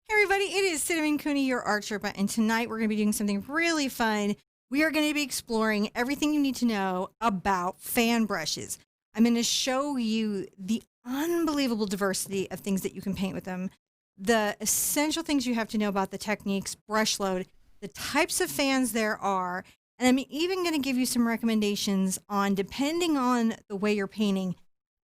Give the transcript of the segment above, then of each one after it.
Hey everybody, it is Cinnamon Cooney, your Art Sherpa, and tonight we're going to be doing something really fun. We are going to be exploring everything you need to know about fan brushes. I'm going to show you the unbelievable diversity of things that you can paint with them, the essential things you have to know about the techniques, brush load, the types of fans there are, and I'm even going to give you some recommendations on, depending on the way you're painting,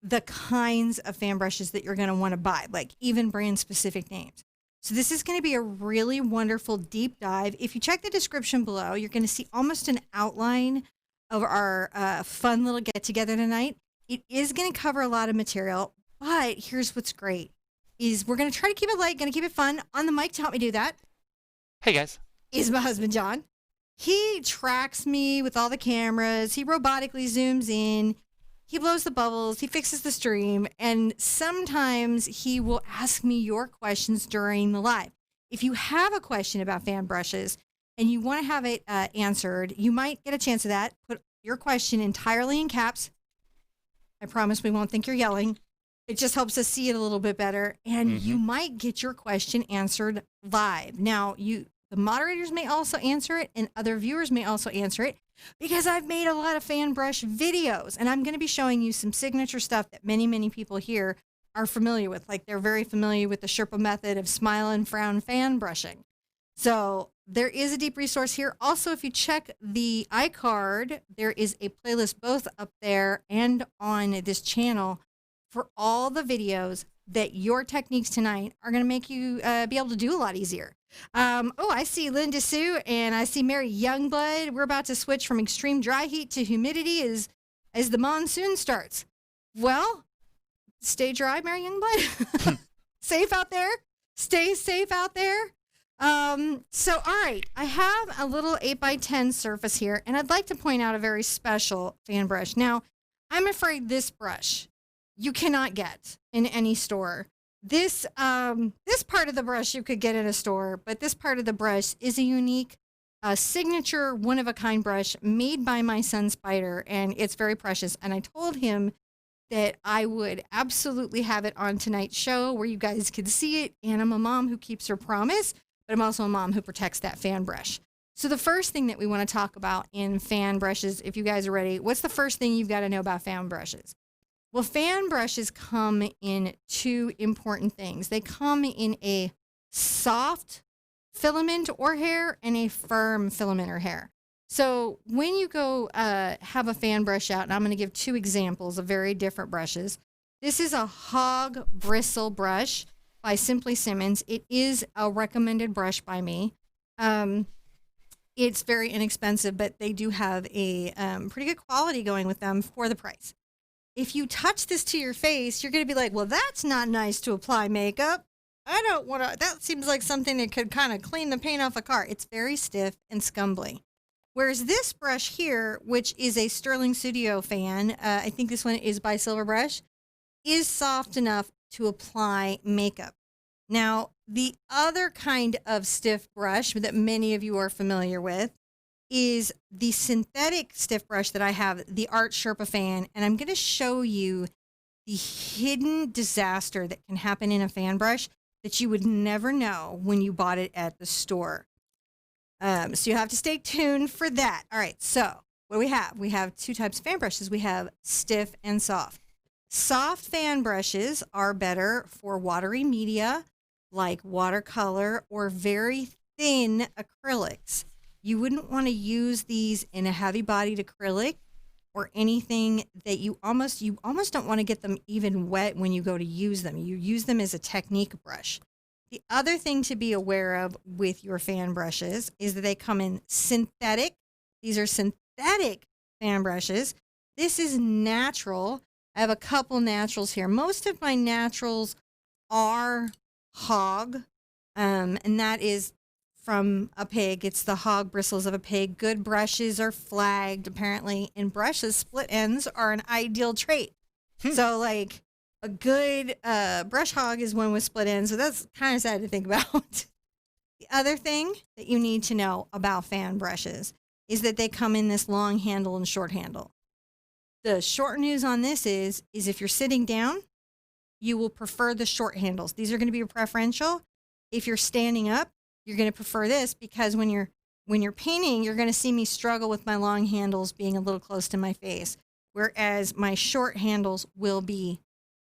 the kinds of fan brushes that you're going to want to buy, like even brand specific names. So this is going to be a really wonderful deep dive. If you check the description below, you're going to see almost an outline of our fun little get together tonight. It is going to cover a lot of material, but here's what's great is we're going to try to keep it light, going to keep it fun. On the mic to help me do that. Hey guys. Is my husband, John. He tracks me with all the cameras. He robotically zooms in. He blows the bubbles, he fixes the stream, and sometimes he will ask me your questions during the live. If you have a question about fan brushes and you want to have it answered, you might get a chance of that. Put your question entirely in caps. I promise we won't think you're yelling. It just helps us see it a little bit better, and you might get your question answered live. Now, the moderators may also answer it, and other viewers may also answer it, because I've made a lot of fan brush videos, and I'm going to be showing you some signature stuff that many, many people here are familiar with. Like they're very familiar with the Sherpa method of Smile and Frown fan brushing. So there is a deep resource here. Also, if you check the iCard, there is a playlist both up there and on this channel for all the videos that your techniques tonight are going to make you be able to do a lot easier. I see Linda Sue and I see Mary Youngblood. We're about to switch from extreme dry heat to humidity as the monsoon starts. Well, stay dry, Mary Youngblood. Safe out there. Stay safe out there. So, all right, I have a little 8x10 surface here, and I'd like to point out a very special fan brush. Now, I'm afraid this brush you cannot get in any store. This part of the brush you could get in a store, but this part of the brush is a unique, signature, one-of-a-kind brush made by my son Spider, and it's very precious. And I told him that I would absolutely have it on tonight's show where you guys could see it, and I'm a mom who keeps her promise, but I'm also a mom who protects that fan brush. So the first thing that we want to talk about in fan brushes, if you guys are ready, what's the first thing you've got to know about fan brushes? Well, fan brushes come in two important things. They come in a soft filament or hair and a firm filament or hair. So when you go have a fan brush out, and I'm going to give two examples of very different brushes. This is a hog bristle brush by Simply Simmons. It is a recommended brush by me. It's very inexpensive, but they do have a pretty good quality going with them for the price. If you touch this to your face, you're going to be like, well, that's not nice to apply makeup. I don't want to, that seems like something that could kind of clean the paint off a car. It's very stiff and scumbly. Whereas this brush here, which is a Sterling Studio fan, I think this one is by Silver Brush, is soft enough to apply makeup. Now, the other kind of stiff brush that many of you are familiar with is the synthetic stiff brush that I have, the Art Sherpa fan, and I'm going to show you the hidden disaster that can happen in a fan brush that you would never know when you bought it at the store. So you have to stay tuned for that. All right, so what do we have? We have two types of fan brushes. We have stiff and soft. Soft fan brushes are better for watery media like watercolor or very thin acrylics. You wouldn't want to use these in a heavy-bodied acrylic or anything that you almost don't want to get them even wet when you go to use them. You use them as a technique brush. The other thing to be aware of with your fan brushes is that they come in synthetic. These are synthetic fan brushes. This is natural. I have a couple naturals here. Most of my naturals are hog, and that is from a pig. It's the hog bristles of a pig. Good brushes are flagged, apparently. In brushes, split ends are an ideal trait. So, like, a good brush hog is one with split ends, so that's kind of sad to think about. The other thing that you need to know about fan brushes is that they come in this long handle and short handle. The short news on this is if you're sitting down, you will prefer the short handles. These are going to be preferential. If you're standing up, you're going to prefer this because when you're painting, you're going to see me struggle with my long handles being a little close to my face, whereas my short handles will be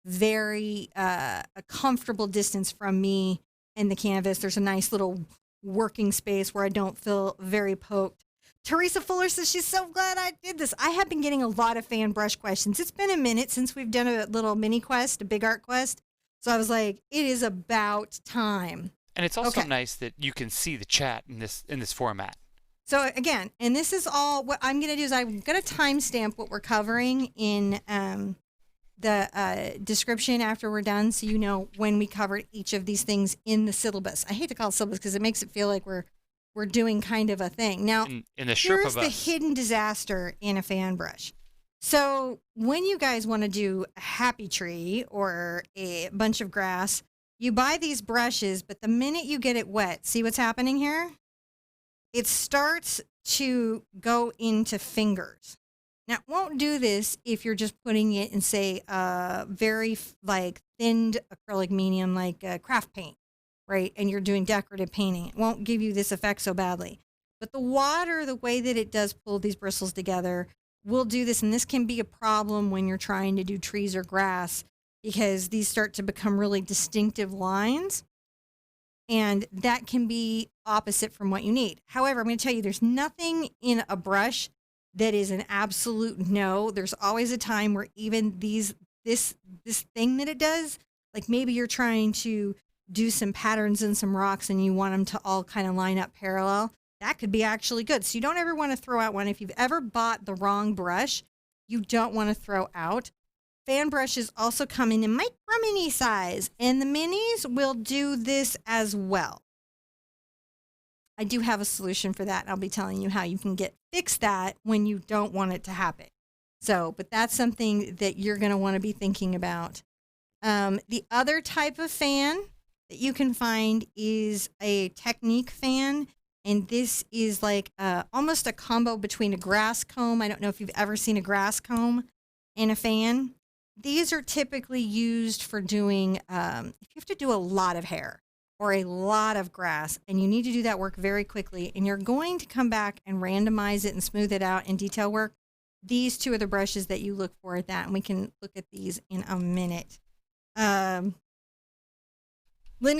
very a comfortable distance from me and the canvas. There's a nice little working space where I don't feel very poked. Teresa Fuller says she's so glad I did this. I have been getting a lot of fan brush questions. It's been a minute since we've done a little mini quest, a big art quest. So I was like, it is about time. And it's also nice that you can see the chat in this format. So again, and this is all what I'm going to do is I'm going to timestamp what we're covering in the description after we're done, so you know when we covered each of these things in the syllabus. I hate to call it syllabus because it makes it feel like we're doing kind of a thing. Now, in the here's the hidden disaster in a fan brush. So when you guys want to do a happy tree or a bunch of grass, you buy these brushes, but the minute you get it wet, see what's happening here? It starts to go into fingers. Now, it won't do this if you're just putting it in, say, very thinned acrylic medium like craft paint, right? And you're doing decorative painting. It won't give you this effect so badly. But the water, the way that it does pull these bristles together, will do this. And this can be a problem when you're trying to do trees or grass because these start to become really distinctive lines. And that can be opposite from what you need. However, I'm going to tell you, there's nothing in a brush that is an absolute no. There's always a time where even this thing that it does, like maybe you're trying to do some patterns and some rocks and you want them to all kind of line up parallel, that could be actually good. So you don't ever want to throw out one. If you've ever bought the wrong brush, you don't want to throw out. Fan brushes also come in a micro mini size, and the minis will do this as well. I do have a solution for that. I'll be telling you how you can fix that when you don't want it to happen. So, but that's something that you're going to want to be thinking about. The other type of fan that you can find is a technique fan. And this is like almost a combo between a grass comb. I don't know if you've ever seen a grass comb and a fan. These are typically used for doing, if you have to do a lot of hair or a lot of grass, and you need to do that work very quickly, and you're going to come back and randomize it and smooth it out in detail work, these two are the brushes that you look for at that, and we can look at these in a minute. Linda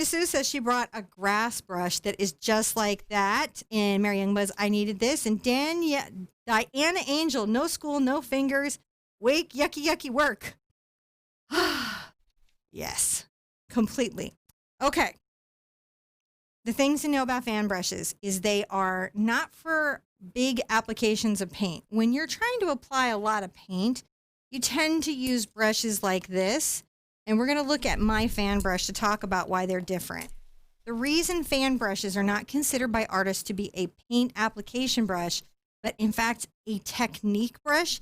Sue says she brought a grass brush that is just like that, and Mary Young Buzz, I needed this, and Diana Angel, no school, no fingers, wake, yucky, yucky work. Yes, completely. Okay. The things to know about fan brushes is they are not for big applications of paint. When you're trying to apply a lot of paint, you tend to use brushes like this. And we're going to look at my fan brush to talk about why they're different. The reason fan brushes are not considered by artists to be a paint application brush, but in fact a technique brush,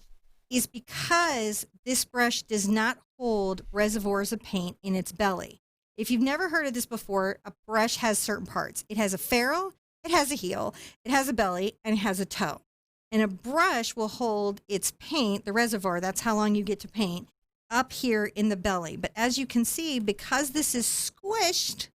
is because this brush does not hold reservoirs of paint in its belly. If you've never heard of this before, a brush has certain parts. It has a ferrule, it has a heel, it has a belly, and it has a toe. And a brush will hold its paint, the reservoir, that's how long you get to paint, up here in the belly. But as you can see, because this is squished,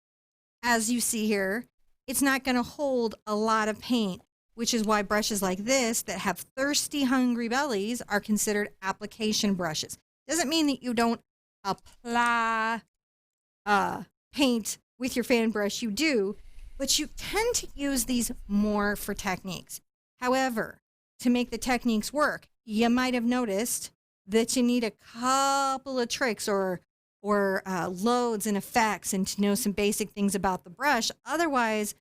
as you see here, it's not going to hold a lot of paint, which is why brushes like this that have thirsty, hungry bellies are considered application brushes. Doesn't mean that you don't apply paint with your fan brush. You do, but you tend to use these more for techniques. However, to make the techniques work, you might have noticed that you need a couple of tricks or loads and effects and to know some basic things about the brush. Otherwise,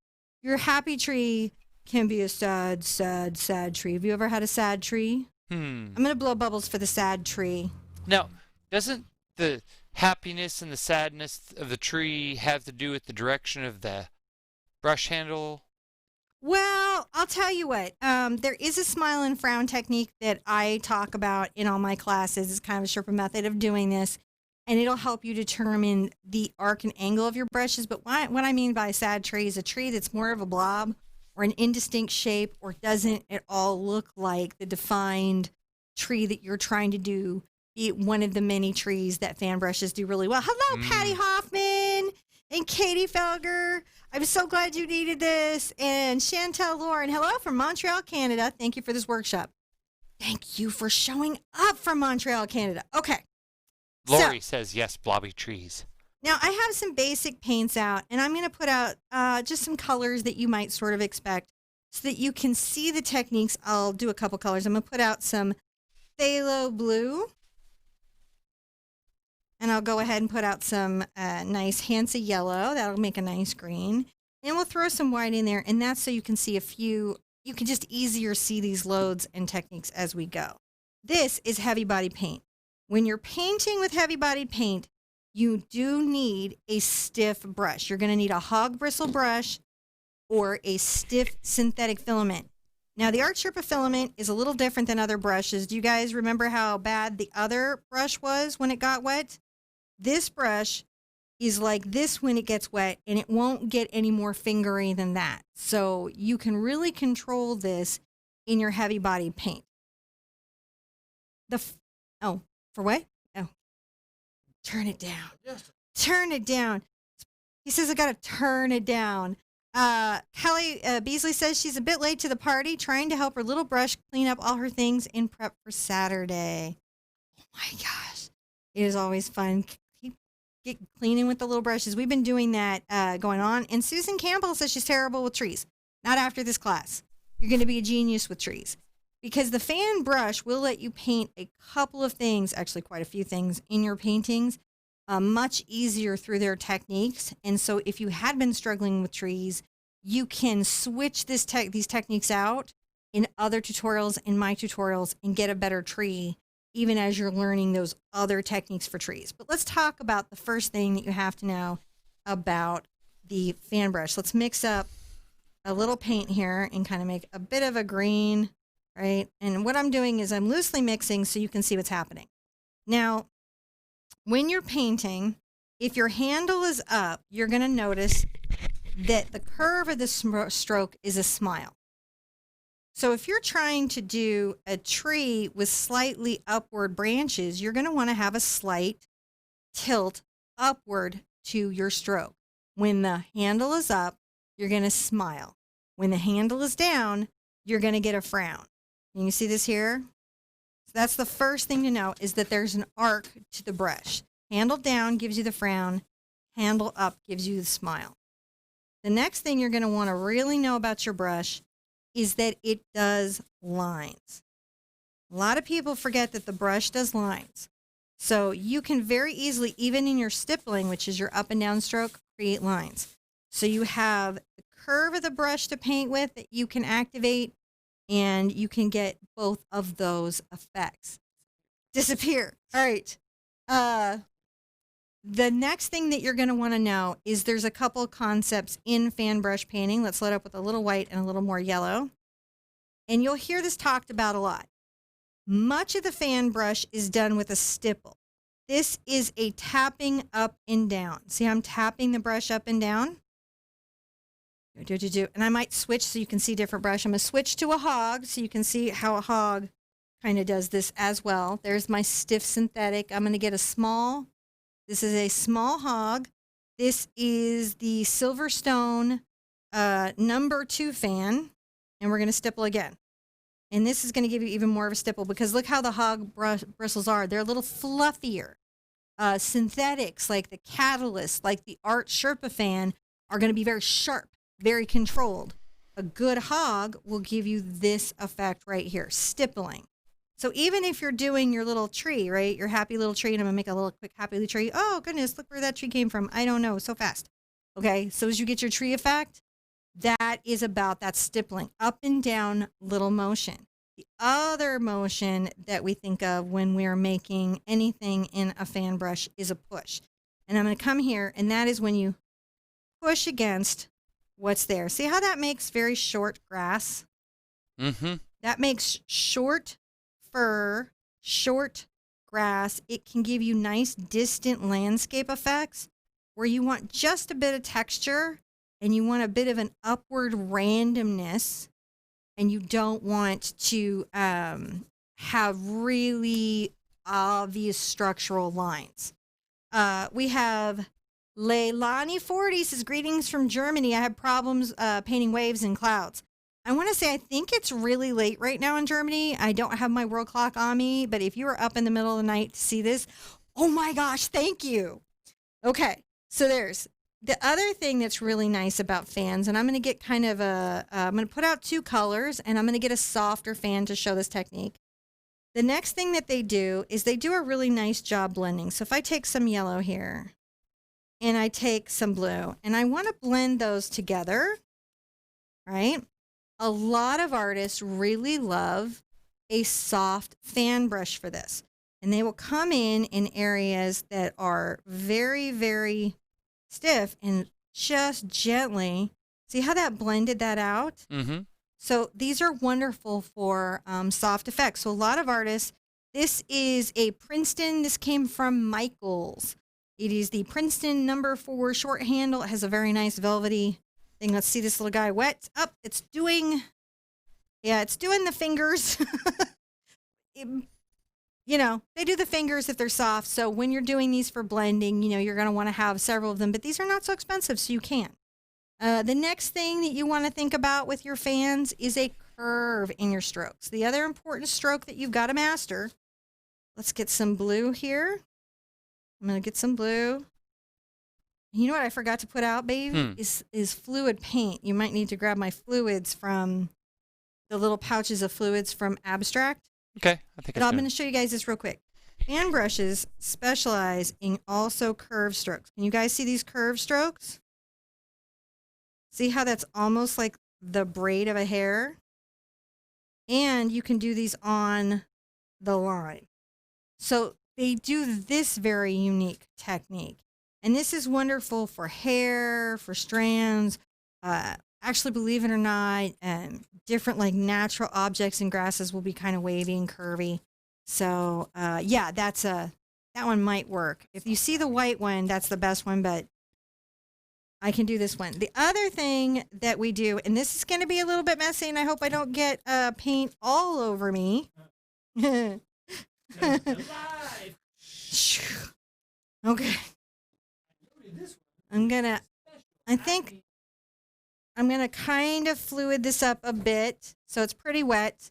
your happy tree can be a sad, sad, sad tree. Have you ever had a sad tree? I'm going to blow bubbles for the sad tree. Now, doesn't the happiness and the sadness of the tree have to do with the direction of the brush handle? Well, I'll tell you what. There is a smile and frown technique that I talk about in all my classes. It's kind of a Sherpa method of doing this, and it'll help you determine the arc and angle of your brushes. But what I mean by a sad tree is a tree that's more of a blob or an indistinct shape or doesn't at all look like the defined tree that you're trying to do, be it one of the many trees that fan brushes do really well. Hello, Patty Hoffman. And Katie Felger, I'm so glad you needed this. And Chantel Lauren, hello from Montreal, Canada. Thank you for this workshop. Thank you for showing up from Montreal, Canada. Okay. Lori says yes, blobby trees. Now, I have some basic paints out, and I'm going to put out just some colors that you might sort of expect so that you can see the techniques. I'll do a couple colors. I'm going to put out some phthalo blue, and I'll go ahead and put out some nice Hansa yellow. That'll make a nice green. And we'll throw some white in there, and that's so you can see a few, you can just easier see these loads and techniques as we go. This is heavy body paint. When you're painting with heavy body paint, you do need a stiff brush. You're going to need a hog bristle brush or a stiff synthetic filament. Now, the Art Sherpa filament is a little different than other brushes. Do you guys remember how bad the other brush was when it got wet? This brush is like this when it gets wet, and it won't get any more fingery than that. So you can really control this in your heavy body paint. For what? Oh. Turn it down. Yes. Turn it down. He says I got to turn it down. Kelly Beasley says she's a bit late to the party, trying to help her little brush clean up all her things in prep for Saturday. Oh my gosh. It is always fun. Get cleaning with the little brushes. We've been doing that going on. And Susan Campbell says she's terrible with trees. Not after this class. You're going to be a genius with trees. Because the fan brush will let you paint a couple of things, actually quite a few things in your paintings, much easier through their techniques. And so if you had been struggling with trees, you can switch these techniques out in other tutorials, in my tutorials, and get a better tree, even as you're learning those other techniques for trees. But let's talk about the first thing that you have to know about the fan brush. Let's mix up a little paint here and kind of make a bit of a green. Right? And what I'm doing is I'm loosely mixing so you can see what's happening. Now, when you're painting, if your handle is up, you're going to notice that the curve of the stroke is a smile. So if you're trying to do a tree with slightly upward branches, you're going to want to have a slight tilt upward to your stroke. When the handle is up, you're going to smile. When the handle is down, you're going to get a frown. You can see this here. So that's the first thing to know, is that there's an arc to the brush. Handle down gives you the frown. Handle up gives you the smile. The next thing you're going to want to really know about your brush is that it does lines. A lot of people forget that the brush does lines. So you can very easily, even in your stippling, which is your up and down stroke, create lines. So you have the curve of the brush to paint with that you can activate, and you can get both of those effects. Disappear. All right. The next thing that you're going to want to know is there's a couple concepts in fan brush painting. Let's load up with a little white and a little more yellow. And you'll hear this talked about a lot. Much of the fan brush is done with a stipple. This is a tapping up and down. See how I'm tapping the brush up and down? And I might switch so you can see different brush. I'm going to switch to a hog so you can see how a hog kind of does this as well. There's my stiff synthetic. I'm going to get a small, this is a small hog. This is the Silverstone number 2 fan, and we're going to stipple again. And this is going to give you even more of a stipple because look how the hog bristles are. They're a little fluffier. Synthetics like the Catalyst, like the Art Sherpa fan, are going to be very sharp, very controlled. A good hog will give you this effect right here, stippling. So even if you're doing your little tree, right, your happy little tree, and I'm going to make a little quick happy little tree. Oh, goodness, look where that tree came from. I don't know, so fast. Okay, so as you get your tree effect, that is about that stippling, up and down little motion. The other motion that we think of when we're making anything in a fan brush is a push. And I'm going to come here, and that is when you push against what's there. See how that makes very short grass? Mm-hmm. That makes short fir, short grass. It can give you nice distant landscape effects where you want just a bit of texture and you want a bit of an upward randomness, and you don't want to have really obvious structural lines. We have Leilani 40 says, greetings from Germany. I have problems painting waves and clouds. I want to say, I think it's really late right now in Germany. I don't have my world clock on me, but if you were up in the middle of the night to see this, oh my gosh, thank you. Okay, so there's the other thing that's really nice about fans, and I'm going to get kind of I'm going to put out 2 colors, and I'm going to get a softer fan to show this technique. The next thing that they do is they do a really nice job blending. So if I take some yellow here, and I take some blue, and I want to blend those together, right? A lot of artists really love a soft fan brush for this. And they will come in areas that are very, very stiff and just gently. See how that blended that out? Mm-hmm. So these are wonderful for soft effects. So a lot of artists, this is a Princeton. This came from Michaels. It is the Princeton number 4 short handle. It has a very nice velvety thing. Let's see this little guy wet up. It's doing the fingers. They do the fingers if they're soft. So when you're doing these for blending, you're going to want to have several of them, but these are not so expensive, so you can. The next thing that you want to think about with your fans is a curve in your strokes. The other important stroke that you've got to master. Let's get some blue here. I'm going to get some blue. You know what I forgot to put out, babe? Is fluid paint. You might need to grab my fluids from the little pouches of fluids from Abstract. Okay, I think I'm going to show you guys this real quick. Fan brushes specialize in also curved strokes. Can you guys see these curved strokes? See how that's almost like the braid of a hair? And you can do these on the line. So they do this very unique technique. And this is wonderful for hair, for strands. Actually, believe it or not, different like natural objects and grasses will be kind of wavy and curvy. So that one might work. If you see the white one, that's the best one, but I can do this one. The other thing that we do, and this is going to be a little bit messy, and I hope I don't get paint all over me. Okay. I'm going to kind of fluid this up a bit, so it's pretty wet.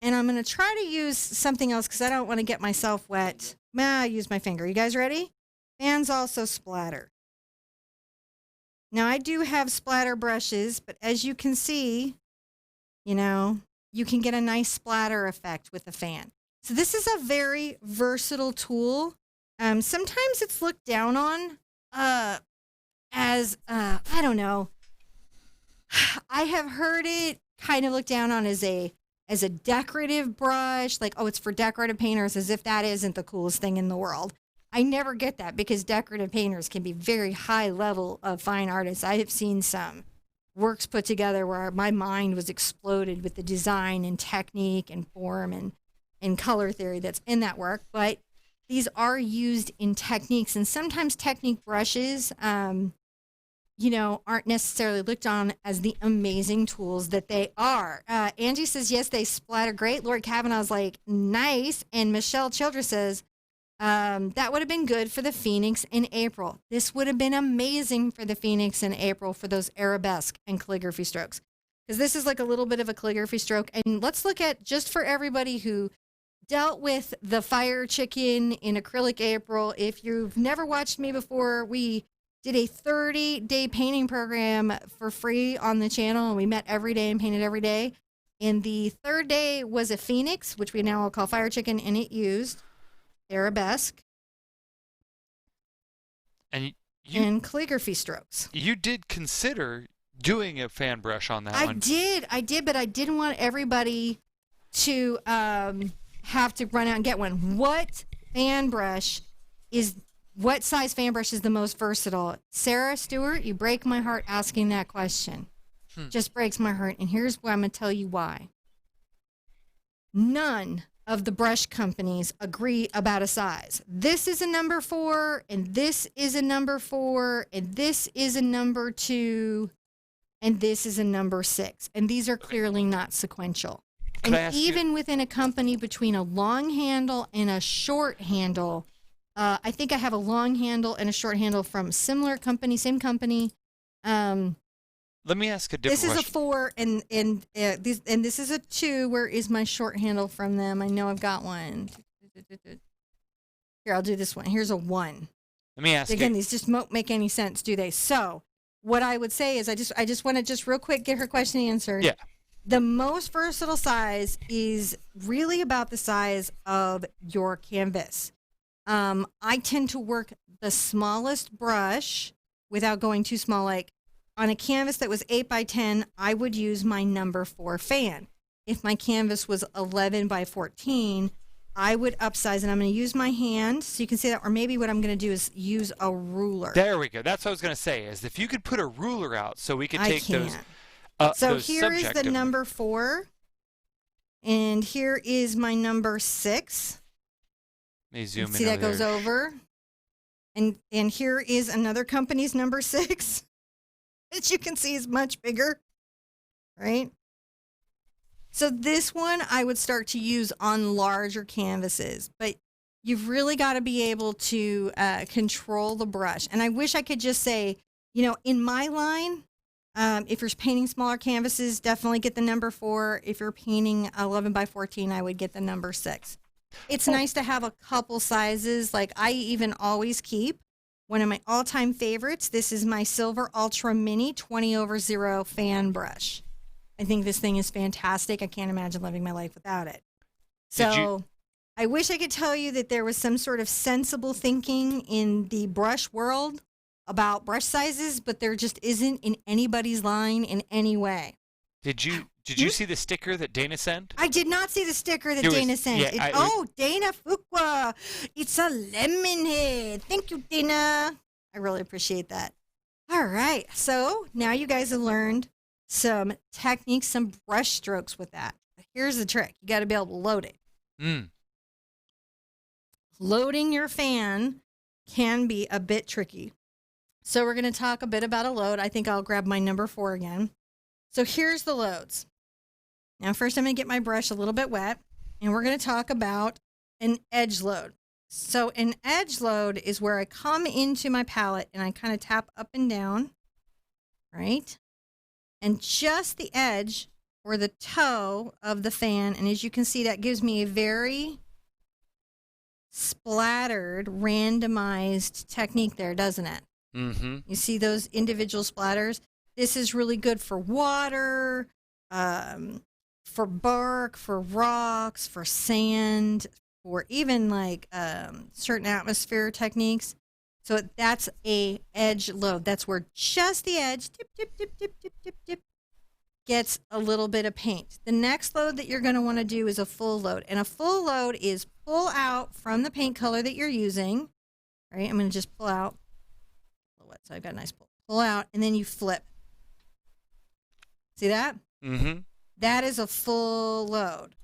And I'm going to try to use something else because I don't want to get myself wet. I'll use my finger. You guys ready? Fans also splatter. Now, I do have splatter brushes, but as you can see, you can get a nice splatter effect with a fan. So this is a very versatile tool. Sometimes it's looked down on as, I don't know. I have heard it kind of looked down on as a decorative brush, like, oh, it's for decorative painters, as if that isn't the coolest thing in the world. I never get that because decorative painters can be very high level of fine artists. I have seen some works put together where my mind was exploded with the design and technique and form and color theory that's in that work. But these are used in techniques, and sometimes technique brushes, aren't necessarily looked on as the amazing tools that they are. Angie says, yes, they splatter great. Lord Kavanaugh's like, nice. And Michelle Childress says, that would have been good for the Phoenix in April. This would have been amazing for the Phoenix in April for those arabesque and calligraphy strokes. Because this is like a little bit of a calligraphy stroke. And let's look at, just for everybody who dealt with the fire chicken in acrylic April, if you've never watched me before, we did a 30-day painting program for free on the channel, and we met every day and painted every day. And the third day was a Phoenix, which we now will call fire chicken, and it used arabesque and calligraphy strokes. You did consider doing a fan brush on that one. I did, but I didn't want everybody to have to run out and get one. What size fan brush is the most versatile? Sarah Stewart, you break my heart asking that question. Just breaks my heart. And here's why I'm going to tell you why. None of the brush companies agree about a size. This is a number 4, and this is a number 4, and this is a number 2, and this is a number 6. And these are clearly not sequential. And even within a company between a long handle and a short handle, I think I have a long handle and a short handle from similar company, same company. Let me ask a different This is question. a 4 and this is a 2. Where is my short handle from them? I know I've got one. Here, I'll do this one. Here's a 1. Let me ask Again, you. these just won't make any sense, do they? So, what I would say is I just want to just real quick get her question answered. Yeah. The most versatile size is really about the size of your canvas. I tend to work the smallest brush without going too small. Like on a canvas that was 8 by 10, I would use my number 4 fan. If my canvas was 11 by 14, I would upsize, and I'm going to use my hand so you can see that. Or maybe what I'm going to do is use a ruler. There we go. That's what I was going to say. Is if you could put a ruler out so we could take those. So those here is the subjective- number 4, and here is my number 6. Let me zoom in. See that over goes there. over, and here is another company's number 6, which you can see is much bigger, right? So this one I would start to use on larger canvases, but you've really got to be able to control the brush. And I wish I could just say, in my line, if you're painting smaller canvases, definitely get the number 4. If you're painting 11 by 14, I would get the number 6. It's nice to have a couple sizes. Like I even always keep one of my all-time favorites. This is my Silver Ultra Mini 20/0 fan brush. I think this thing is fantastic. I can't imagine living my life without it. So I wish I could tell you that there was some sort of sensible thinking in the brush world about brush sizes, but there just isn't in anybody's line in any way. Did you see the sticker that Dana sent? I did not see the sticker that It was- Dana sent. yeah, Dana Fuqua. It's a lemon head. Thank you, Dana. I really appreciate that. All right. So now you guys have learned some techniques, some brush strokes with that. Here's the trick. You got to be able to load it. Loading your fan can be a bit tricky. So we're going to talk a bit about a load. I think I'll grab my number 4 again. So here's the loads. Now, first I'm going to get my brush a little bit wet, and we're going to talk about an edge load. So an edge load is where I come into my palette and I kind of tap up and down, right? And just the edge or the toe of the fan. And as you can see, that gives me a very splattered, randomized technique there, doesn't it? Mm-hmm. You see those individual splatters? This is really good for water, for bark, for rocks, for sand, for even like certain atmosphere techniques. So that's a edge load. That's where just the edge, tip, tip, tip, tip, tip, tip, tip, gets a little bit of paint. The next load that you're going to want to do is a full load. And a full load is pull out from the paint color that you're using. All right, I'm going to just pull out. So I've got a nice pull. Pull out, and then you flip. See that? Mm-hmm. That is a full load.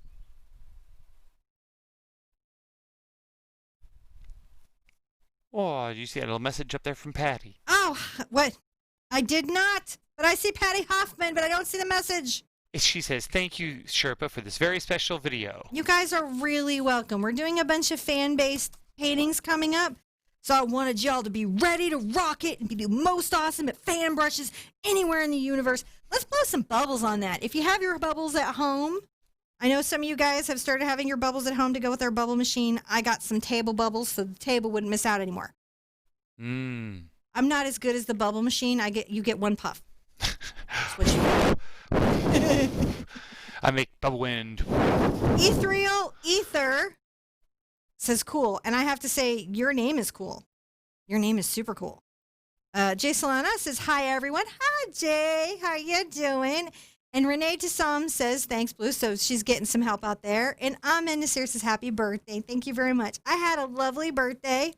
Oh, you see that little message up there from Patty? Oh, what? I did not. But I see Patty Hoffman, but I don't see the message. She says, "Thank you, Sherpa, for this very special video." You guys are really welcome. We're doing a bunch of fan-based paintings coming up. So I wanted y'all to be ready to rock it and be the most awesome at fan brushes anywhere in the universe. Let's blow some bubbles on that. If you have your bubbles at home, I know some of you guys have started having your bubbles at home to go with our bubble machine. I got some table bubbles so the table wouldn't miss out anymore. I'm not as good as the bubble machine. You get 1 puff. That's what you get. I make bubble wind. Ethereal Ether says cool. And I have to say, your name is cool. Your name is super cool. Jay Solana says, hi, everyone. Hi, Jay. How you doing? And Renee Tassam says, thanks, Blue. So she's getting some help out there. And Amin Nasir says, happy birthday. Thank you very much. I had a lovely birthday.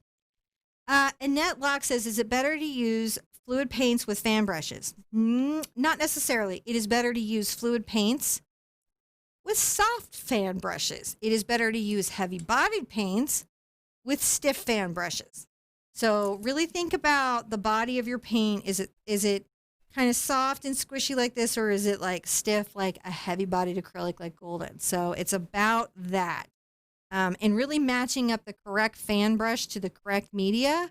Annette Locke says, is it better to use fluid paints with fan brushes? Not necessarily. It is better to use fluid paints with soft fan brushes. It is better to use heavy-bodied paints with stiff fan brushes. So really think about the body of your paint. Is it kind of soft and squishy like this, or is it like stiff like a heavy-bodied acrylic like Golden? So it's about that. and really matching up the correct fan brush to the correct media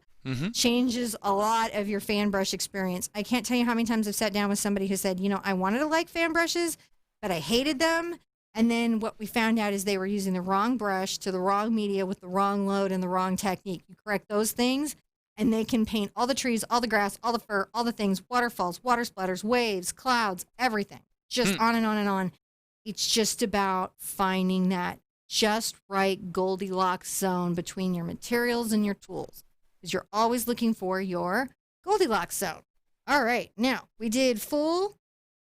changes a lot of your fan brush experience. I can't tell you how many times I've sat down with somebody who said, I wanted to like fan brushes, but I hated them. And then what we found out is they were using the wrong brush to the wrong media with the wrong load and the wrong technique. You correct those things, and they can paint all the trees, all the grass, all the fur, all the things, waterfalls, water splatters, waves, clouds, everything. Just on and on and on. It's just about finding that just right Goldilocks zone between your materials and your tools, because you're always looking for your Goldilocks zone. All right, now we did full.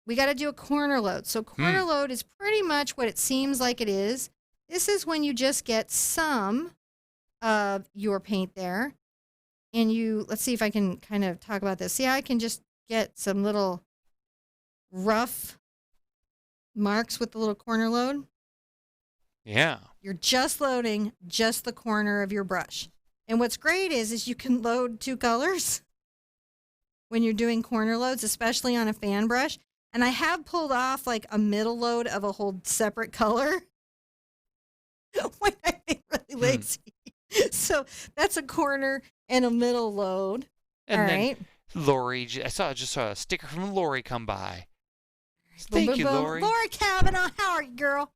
We got to do a corner load. So corner load is pretty much what it seems like it is. This is when you just get some of your paint there. And let's see if I can kind of talk about this. See, I can just get some little rough marks with the little corner load. Yeah. You're just loading just the corner of your brush. And what's great is you can load 2 colors when you're doing corner loads, especially on a fan brush. And I have pulled off like a middle load of a whole separate color when I get really lazy. So that's a corner and a middle load. And all then right. Lori, I just saw a sticker from Lori come by. Boom, Thank boom, you, boom. Lori. Lori Kavanaugh, how are you, girl?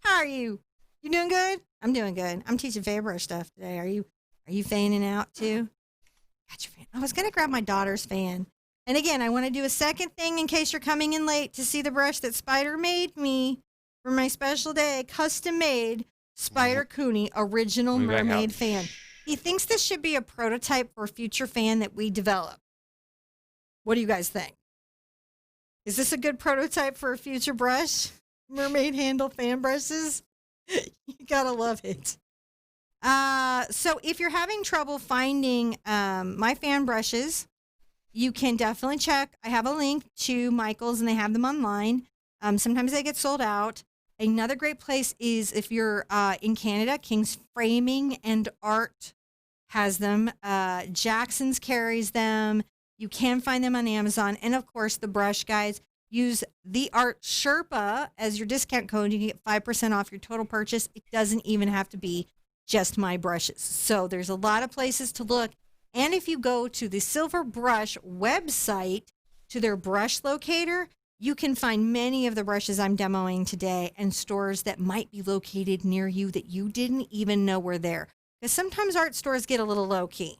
How are you? You doing good? I'm doing good. I'm teaching fan brush stuff today. Are you fanning out too? Got your fan. I was gonna grab my daughter's fan. And again, I want to do a second thing in case you're coming in late to see the brush that Spider made me for my special day, custom made Spider Cooney original mermaid fan. He thinks this should be a prototype for a future fan that we develop. What do you guys think? Is this a good prototype for a future brush? Mermaid handle fan brushes? You gotta love it. So if you're having trouble finding my fan brushes, you can definitely check. I have a link to Michael's and they have them online. Sometimes they get sold out. Another great place is if you're in Canada, King's Framing and Art has them. Jackson's carries them. You can find them on Amazon. And of course, the brush guys. Use the Art Sherpa as your discount code. You can get 5% off your total purchase. It doesn't even have to be just my brushes. So there's a lot of places to look. And if you go to the Silver Brush website, to their brush locator, you can find many of the brushes I'm demoing today and stores that might be located near you that you didn't even know were there. Because sometimes art stores get a little low key.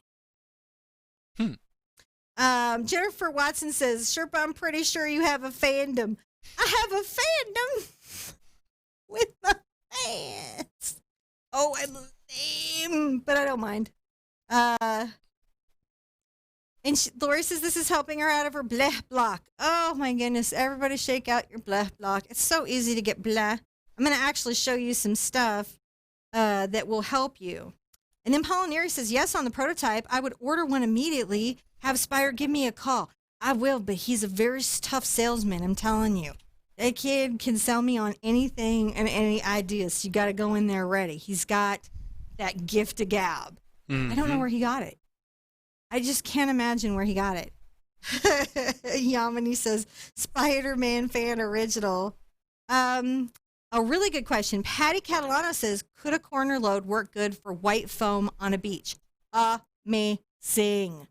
Jennifer Watson says, Sherpa, I'm pretty sure you have a fandom. I have a fandom with my fans. Oh, I love them, but I don't mind. And Lori says this is helping her out of her bleh block. Oh my goodness, everybody shake out your bleh block. It's so easy to get bleh. I'm going to actually show you some stuff that will help you. And then Pollinary says, yes, on the prototype, I would order one immediately. Have Spire give me a call. I will, but he's a very tough salesman, I'm telling you. That kid can sell me on anything and any ideas. You got to go in there ready. He's got that gift of gab. I don't know where he got it. I just can't imagine where he got it. Yamini says, Spider-Man fan original. A really good question. Patty Catalano says, could a corner load work good for white foam on a beach? Amazing.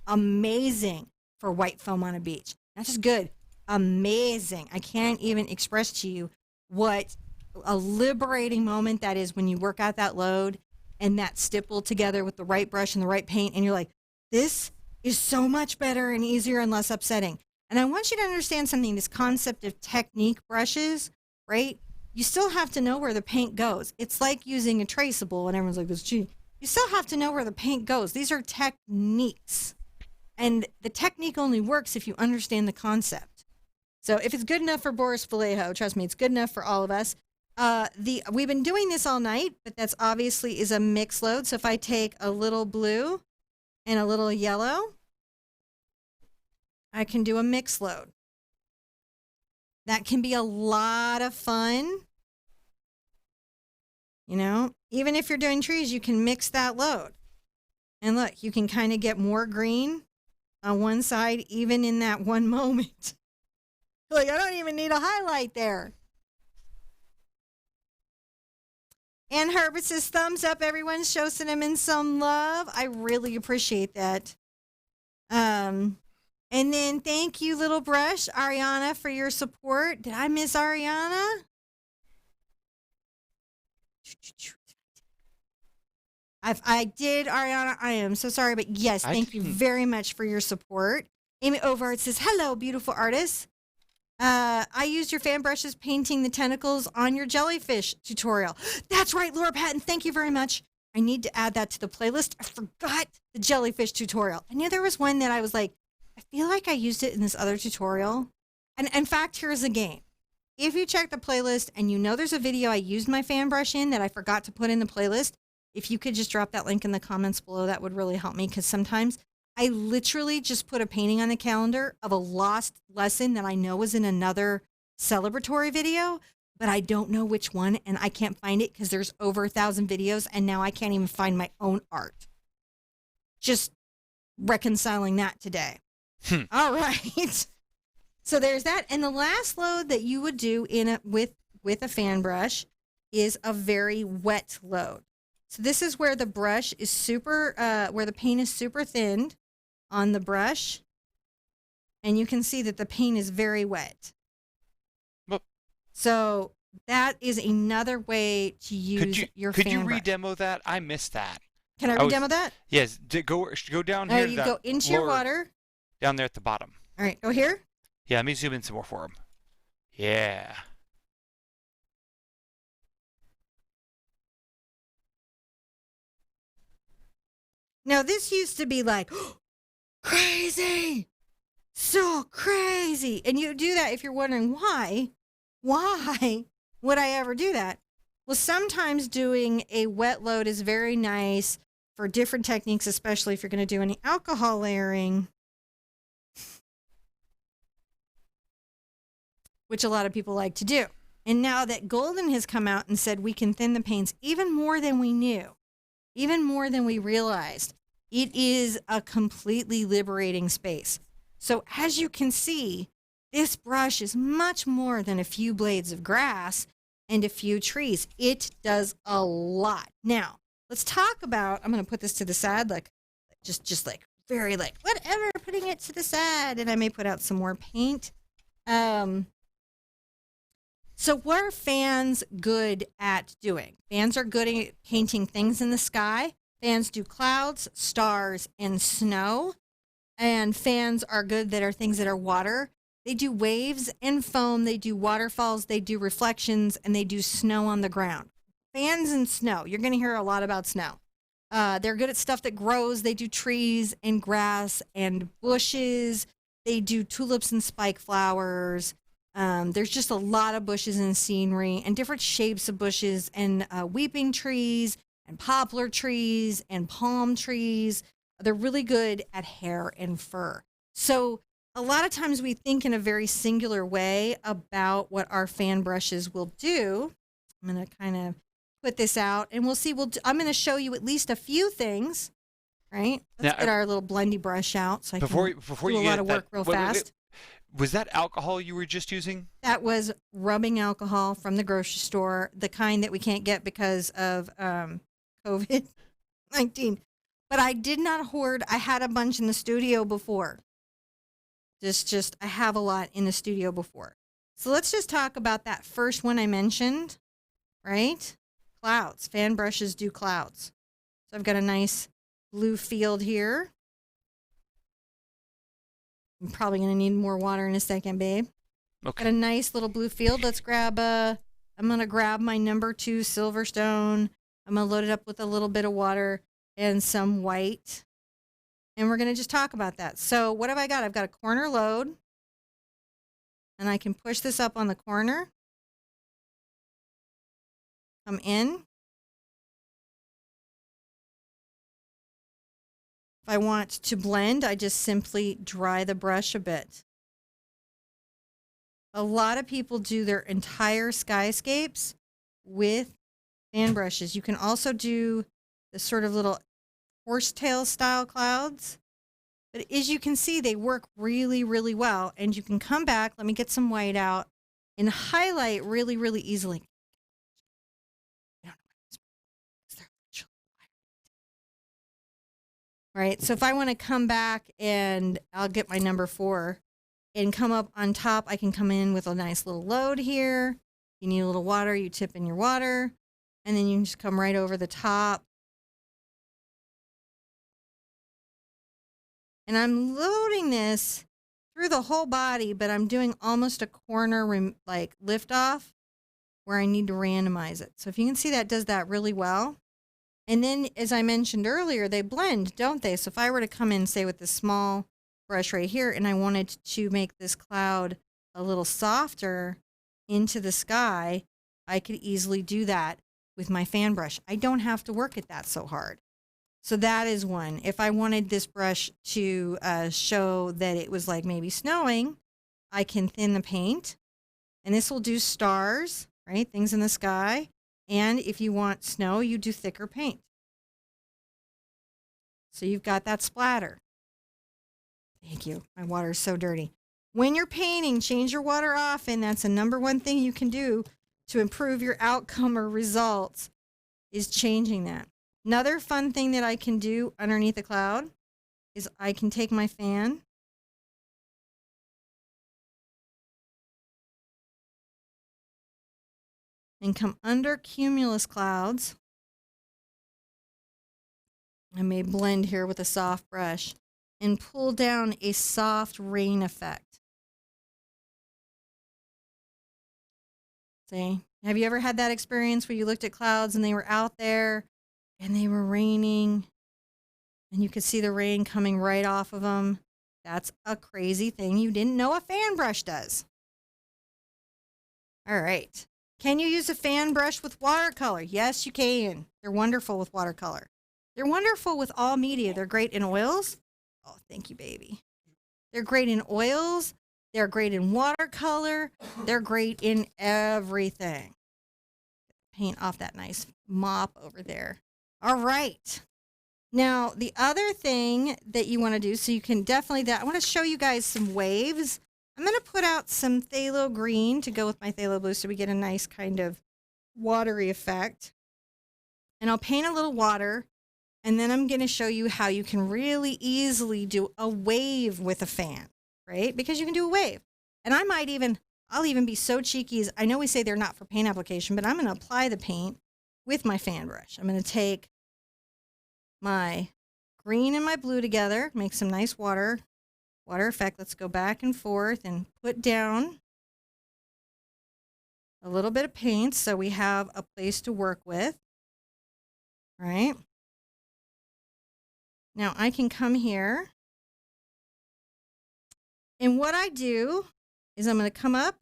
Amazing for white foam on a beach. Not just good. Amazing. I can't even express to you what a liberating moment that is when you work out that load and that stipple together with the right brush and the right paint, and you're like, this is so much better and easier and less upsetting. And I want you to understand something, this concept of technique brushes, right? You still have to know where the paint goes. It's like using a traceable, and everyone's like, this is cheating. You still have to know where the paint goes. These are techniques. And the technique only works if you understand the concept. So if it's good enough for Boris Vallejo, trust me, it's good enough for all of us. We've been doing this all night, but that's obviously is a mix load. So if I take a little blue and a little yellow, I can do a mix load. That can be a lot of fun. You know, even if you're doing trees, you can mix that load. And look, you can kind of get more green on one side, even in that one moment. Like, I don't even need a highlight there. And Herbert says, thumbs up, everyone. Show Cinnamon some love. I really appreciate that. And then thank you, Little Brush, Ariana, for your support. Did I miss Ariana? I did, Ariana. I am so sorry, but yes, thank you very much for your support. Amy Ovart says, hello, beautiful artists. I used your fan brushes painting the tentacles on your jellyfish tutorial. That's right, Laura Patton. Thank you very much. I need to add that to the playlist. I forgot the jellyfish tutorial. I knew there was one that I was like, I feel like I used it in this other tutorial. And in fact, here's the game. If you check the playlist and you know there's a video I used my fan brush in that I forgot to put in the playlist, if you could just drop that link in the comments below, that would really help me, because sometimes I literally just put a painting on the calendar of a lost lesson that I know was in another celebratory video, but I don't know which one, and I can't find it because there's over 1,000 videos, and now I can't even find my own art. Just reconciling that today. All right. So there's that. And the last load that you would do with a fan brush is a very wet load. So this is where the brush is where the paint is super thinned on the brush. And you can see that the paint is very wet. Well, so that is another way to use your fan brush. Could you re-demo that? I missed that. Can I re-demo that? Yes. Go down here. You go into your water. Down there at the bottom. All right. Go here. Yeah, let me zoom in some more for him. Yeah. Now, this used to be like, crazy, so crazy. And you do that if you're wondering why would I ever do that? Well, sometimes doing a wet load is very nice for different techniques, especially if you're going to do any alcohol layering, which a lot of people like to do. And now that Golden has come out and said we can thin the paints even more than we knew, even more than we realized, it is a completely liberating space. So as you can see, this brush is much more than a few blades of grass and a few trees. It does a lot. Now, let's talk about, I'm going to put this to the side, like just like very like whatever, putting it to the side, and I may put out some more paint. So what are fans good at doing? Fans are good at painting things in the sky. Fans do clouds, stars, and snow. And fans are good that are things that are water. They do waves and foam. They do waterfalls. They do reflections, and they do snow on the ground. Fans and snow. You're going to hear a lot about snow. They're good at stuff that grows. They do trees and grass and bushes. They do tulips and spike flowers. There's just a lot of bushes and scenery and different shapes of bushes and weeping trees and poplar trees and palm trees. They're really good at hair and fur. So a lot of times we think in a very singular way about what our fan brushes will do. I'm going to kind of put this out and we'll see. I'm going to show you at least a few things, right? Let's get our little blendy brush out so I can do a lot of work real fast. Was that alcohol you were just using? That was rubbing alcohol from the grocery store, the kind that we can't get because of COVID-19. But I did not hoard. I had a bunch in the studio before. I have a lot in the studio before. So let's just talk about that first one I mentioned, right? Clouds. Fan brushes do clouds. So I've got a nice blue field here. I'm probably going to need more water in a second, babe. Okay. Got a nice little blue field. Let's grab I'm going to grab my number 2 Silverstone. I'm going to load it up with a little bit of water and some white. And we're going to just talk about that. So what have I got? I've got a corner load. And I can push this up on the corner. Come in. If I want to blend, I just simply dry the brush a bit. A lot of people do their entire skyscapes with fan brushes. You can also do the sort of little horsetail style clouds. But as you can see, they work really, really well. And you can come back, let me get some white out, and highlight really, really easily. right? So if I want to come back and I'll get my number 4 and come up on top, I can come in with a nice little load here. You need a little water, you tip in your water, and then you can just come right over the top. And I'm loading this through the whole body, but I'm doing almost a corner like lift off where I need to randomize it. So if you can see, that does that really well. And then, as I mentioned earlier, they blend, don't they? So if I were to come in, say, with this small brush right here, and I wanted to make this cloud a little softer into the sky, I could easily do that with my fan brush. I don't have to work at that so hard. So that is one. If I wanted this brush to show that it was like maybe snowing, I can thin the paint. And this will do stars, right? Things in the sky. And if you want snow, you do thicker paint. So you've got that splatter. Thank you. My water is so dirty. When you're painting, change your water often. That's the number one thing you can do to improve your outcome or results, is changing that. Another fun thing that I can do underneath the cloud is I can take my fan and come under cumulus clouds. I may blend here with a soft brush and pull down a soft rain effect. See, have you ever had that experience where you looked at clouds and they were out there and they were raining and you could see the rain coming right off of them? That's a crazy thing you didn't know a fan brush does. All right. Can you use a fan brush with watercolor? Yes, you can. They're wonderful with watercolor. They're wonderful with all media. They're great in oils. Oh, thank you, baby. They're great in oils. They're great in watercolor. They're great in everything. Paint off that nice mop over there. All right. Now, the other thing that you want to do, so you can definitely, I want to show you guys some waves. I'm going to put out some phthalo green to go with my phthalo blue so we get a nice kind of watery effect. And I'll paint a little water, and then I'm going to show you how you can really easily do a wave with a fan, right? Because you can do a wave. And I'll even be so cheeky as, I know we say they're not for paint application, but I'm going to apply the paint with my fan brush. I'm going to take my green and my blue together, make some nice water effect. Let's go back and forth and put down a little bit of paint so we have a place to work with, right? Now I can come here, and what I do is I'm going to come up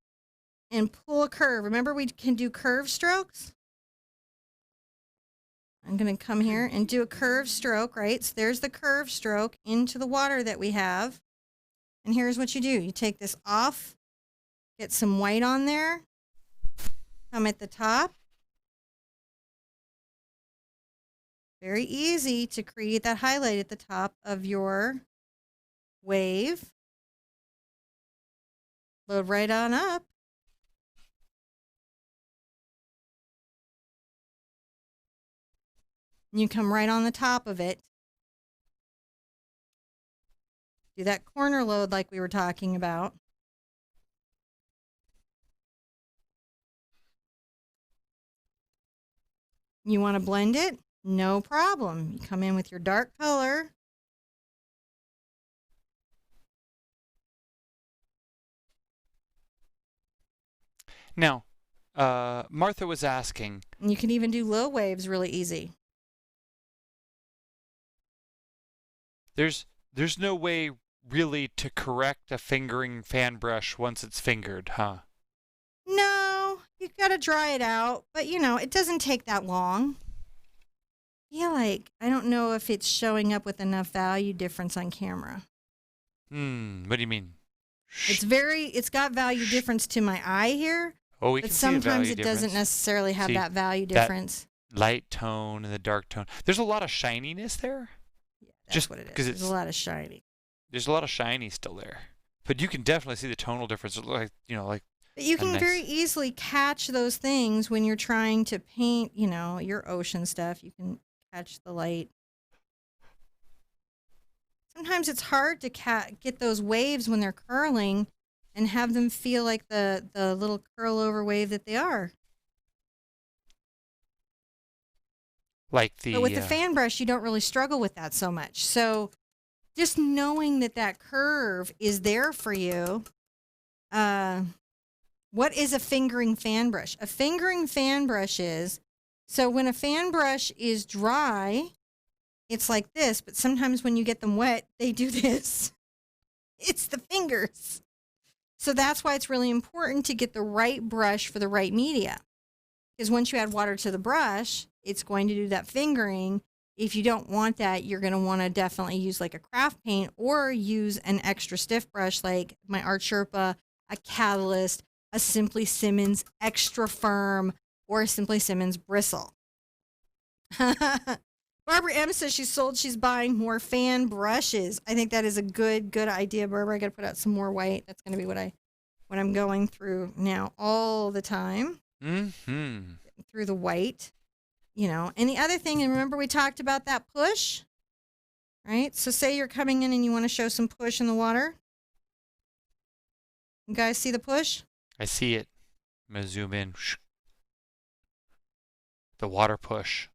and pull a curve. Remember, we can do curve strokes? I'm going to come here and do a curve stroke, right? So there's the curve stroke into the water that we have. And here's what you do. You take this off, get some white on there, come at the top. Very easy to create that highlight at the top of your wave. Load right on up. You come right on the top of it. Do that corner load like we were talking about. You want to blend it? No problem. You come in with your dark color. Now, Martha was asking. And you can even do low waves really easy. There's no way really to correct a fingering fan brush once it's fingered, huh? No, you've got to dry it out, but it doesn't take that long. I don't know if it's showing up with enough value difference on camera. What do you mean? It's got value difference to my eye here. Oh, we but can see a value sometimes it difference. doesn't necessarily have See, that value difference. That light tone and the dark tone. There's a lot of shininess there. Yeah, that's what it is. There's a lot of shiny. There's a lot of shiny still there. But you can definitely see the tonal difference. But you can very easily catch those things when you're trying to paint, your ocean stuff. You can catch the light. sometimes it's hard to get those waves when they're curling and have them feel like the little curl over wave that they are. Like But with the fan brush, you don't really struggle with that so much. So just knowing that that curve is there for you. What is a fingering fan brush? A fingering fan brush is, so when a fan brush is dry, it's like this, but sometimes when you get them wet, they do this. It's the fingers. So that's why it's really important to get the right brush for the right media. Because once you add water to the brush, it's going to do that fingering. If you don't want that, you're going to want to definitely use like a craft paint or use an extra stiff brush like my Art Sherpa, a Catalyst, a Simply Simmons extra firm, or a Simply Simmons bristle. Barbara M says she's buying more fan brushes. I think that is a good idea, Barbara. I got to put out some more white. That's going to be what I'm going through now all the time. Mm-hmm. Through the white, And the other thing, and remember we talked about that push, right? So say you're coming in and you want to show some push in the water. You guys see the push? I see it. I'm going to zoom in. The water push.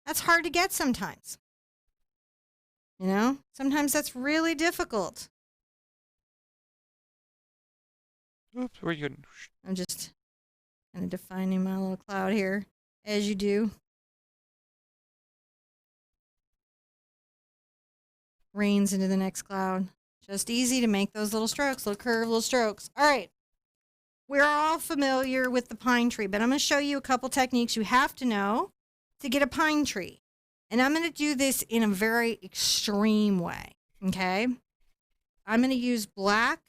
That's hard to get sometimes. Sometimes that's really difficult. Oops, where are you going? I'm just kind of defining my little cloud here, as you do. Rains into the next cloud. Just easy to make those little strokes, little curved little strokes. All right. We're all familiar with the pine tree, but I'm going to show you a couple techniques you have to know to get a pine tree. And I'm going to do this in a very extreme way, okay? I'm going to use black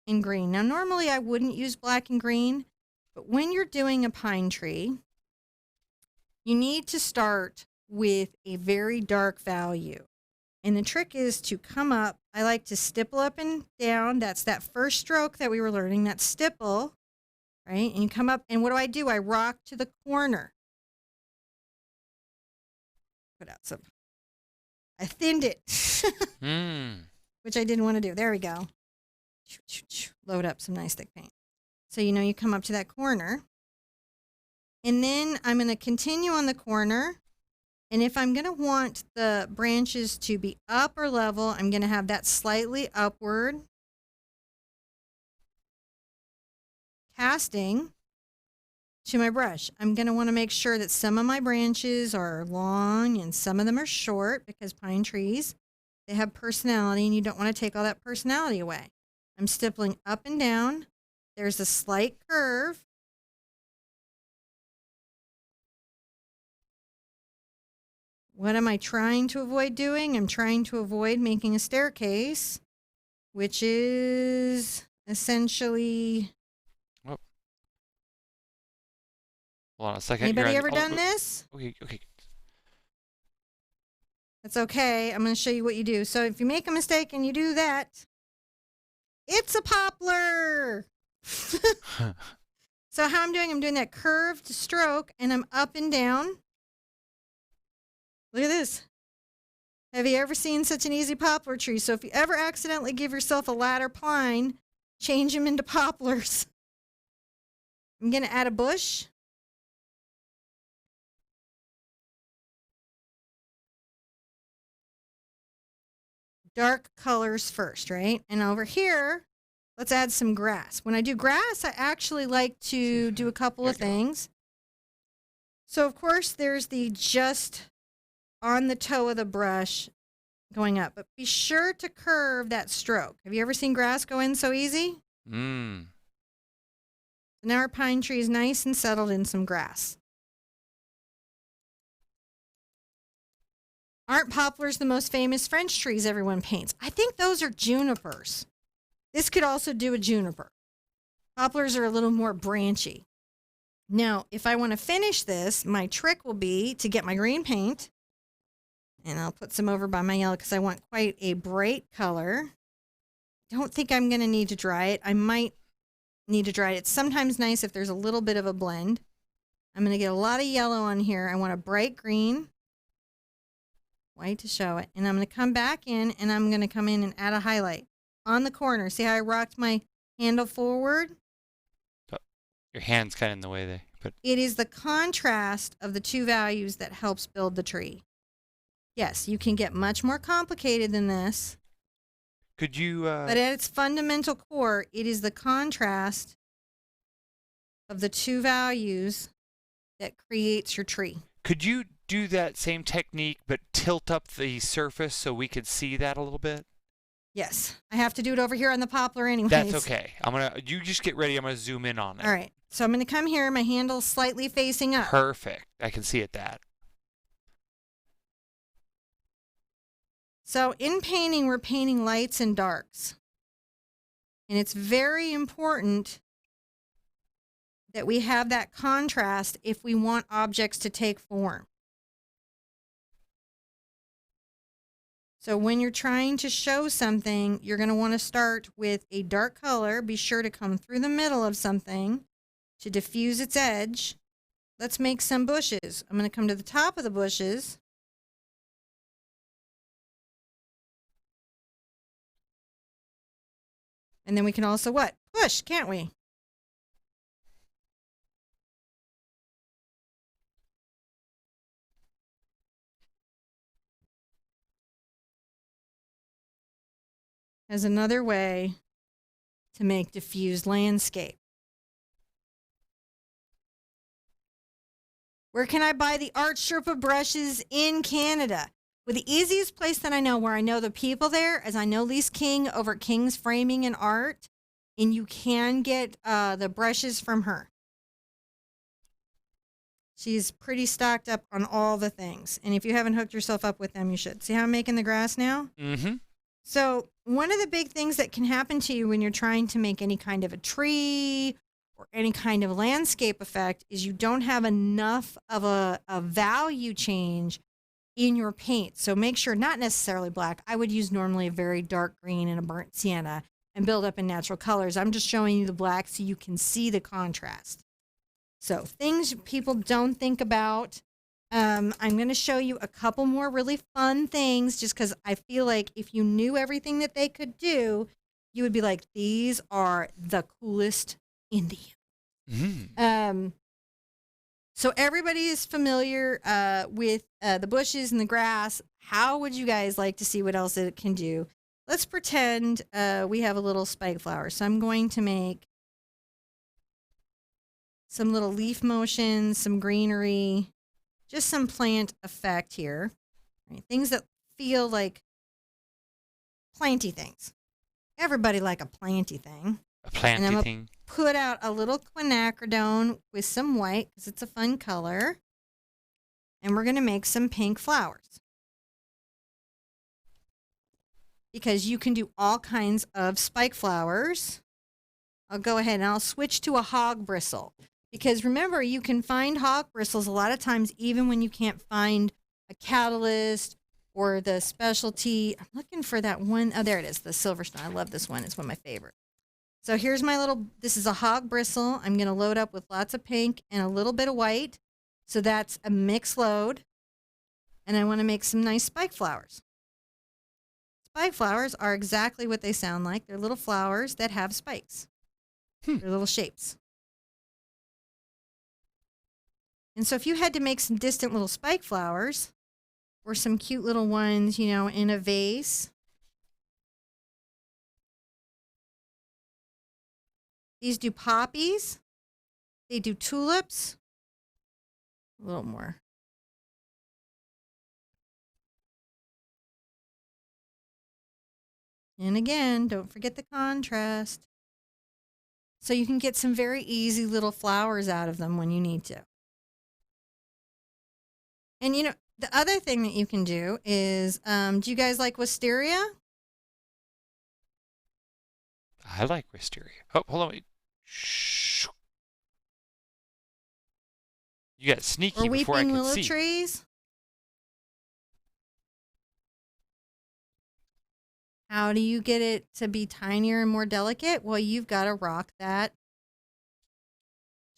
and green. Now, normally I wouldn't use black and green, but when you're doing a pine tree, you need to start with a very dark value. And the trick is to come up. I like to stipple up and down. That's that first stroke that we were learning, that stipple, right? And you come up, and what do? I rock to the corner. Put out some. I thinned it, which I didn't want to do. There we go. Load up some nice thick paint. So, you come up to that corner. And then I'm going to continue on the corner. And if I'm going to want the branches to be up or level, I'm going to have that slightly upward casting to my brush. I'm going to want to make sure that some of my branches are long and some of them are short, because pine trees, they have personality and you don't want to take all that personality away. I'm stippling up and down. There's a slight curve. What am I trying to avoid doing? I'm trying to avoid making a staircase, which is essentially... Oh. Hold on a second. Anybody ever done this? Okay. That's okay. I'm going to show you what you do. So if you make a mistake and you do that, it's a poplar. So how I'm doing that curved stroke, and I'm up and down. Look at this. Have you ever seen such an easy poplar tree? So if you ever accidentally give yourself a ladder pine, change them into poplars. I'm going to add a bush. Dark colors first, right? And over here, let's add some grass. When I do grass, I actually like to do a couple of things. So, of course, there's the just on the toe of the brush going up. But be sure to curve that stroke. Have you ever seen grass go in so easy? So now our pine tree is nice and settled in some grass. Aren't poplars the most famous French trees everyone paints? I think those are junipers. This could also do a juniper. Poplars are a little more branchy. Now, if I want to finish this, my trick will be to get my green paint, and I'll put some over by my yellow because I want quite a bright color. Don't think I'm going to need to dry it. I might need to dry it. It's sometimes nice if there's a little bit of a blend. I'm going to get a lot of yellow on here. I want a bright green. white to show it. And I'm going to come back in and I'm going to come in and add a highlight on the corner. See how I rocked my handle forward? Oh, your hand's kind of in the way there. But It is the contrast of the two values that helps build the tree. Yes, you can get much more complicated than this. could you... But at its fundamental core, it is the contrast of the two values that creates your tree. Could you do that same technique but tilt up the surface so we could see that a little bit? Yes, I have to do it over here on the poplar anyways. That's okay. You just get ready. I'm gonna zoom in on it. All right. So I'm going to come here. My handle's slightly facing up. Perfect. I can see it that. So in painting, we're painting lights and darks. And it's very important that we have that contrast if we want objects to take form. So when you're trying to show something, you're going to want to start with a dark color. Be sure to come through the middle of something to diffuse its edge. Let's make some bushes. I'm going to come to the top of the bushes. And then we can also what? Push, can't we? As another way to make diffused landscape. Where can I buy the Art Sherpa brushes in Canada? Well, the easiest place that I know where I know the people there is I know Lise King over at King's Framing and Art, and you can get the brushes from her. She's pretty stocked up on all the things. And if you haven't hooked yourself up with them, you should. See how I'm making the grass now? Mm-hmm. So one of the big things that can happen to you when you're trying to make any kind of a tree or any kind of landscape effect is you don't have enough of a value change in your paint. So make sure, not necessarily black. I would use normally a very dark green and a burnt sienna and build up in natural colors. I'm just showing you the black so you can see the contrast. So things people don't think about. I'm going to show you a couple more really fun things just because I feel like if you knew everything that they could do, you would be like, these are the coolest in the So everybody is familiar with the bushes and the grass. How would you guys like to see what else it can do? Let's pretend we have a little spike flower. So I'm going to make some little leaf motions, some greenery, just some plant effect here. Right? Things that feel like planty things. Everybody like a planty thing. A planty thing. Put out a little quinacridone with some white because it's a fun color. And we're going to make some pink flowers. Because you can do all kinds of spike flowers. I'll go ahead and I'll switch to a hog bristle. Because remember, you can find hog bristles a lot of times even when you can't find a catalyst or the specialty. I'm looking for that one. Oh, there it is, the Silverstone. I love this one. It's one of my favorites. So here's my little, this is a hog bristle. I'm going to load up with lots of pink and a little bit of white. So that's a mixed load. And I want to make some nice spike flowers. Spike flowers are exactly what they sound like. They're little flowers that have spikes. They're little shapes. And so if you had to make some distant little spike flowers or some cute little ones, you know, in a vase. These do poppies. They do tulips. A little more. And again, don't forget the contrast. So you can get some very easy little flowers out of them when you need to. And, you know, the other thing that you can do is, do you guys like wisteria? I like wisteria. Oh, hold on. Wait. Shh. You got sneaky Or before I weeping could willow see. trees? How do you get it to be tinier and more delicate? Well, you've got to rock that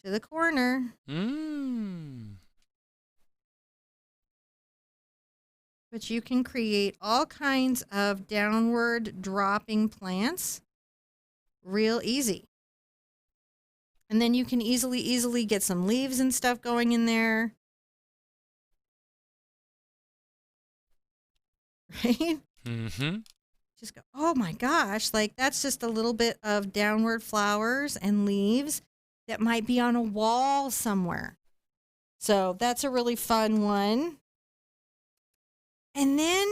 to the corner. But you can create all kinds of downward dropping plants real easy. And then you can easily get some leaves and stuff going in there. Right? Mm-hmm. Just go, oh my gosh, like that's just a little bit of downward flowers and leaves that might be on a wall somewhere. So that's a really fun one. And then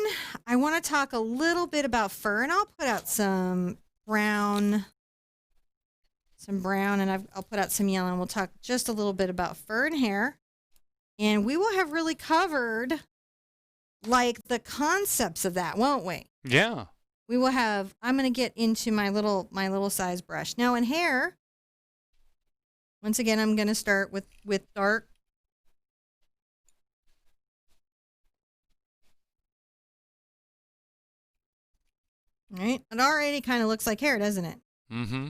I want to talk a little bit about fur, and I'll put out some brown, and I'll put out some yellow, and we'll talk just a little bit about fur and hair. And we will have really covered like the concepts of that, won't we? Yeah. We will have, I'm going to get into my little size brush. Now in hair, once again, I'm going to start with dark. All right. It already kind of looks like hair, doesn't it? Mm-hmm.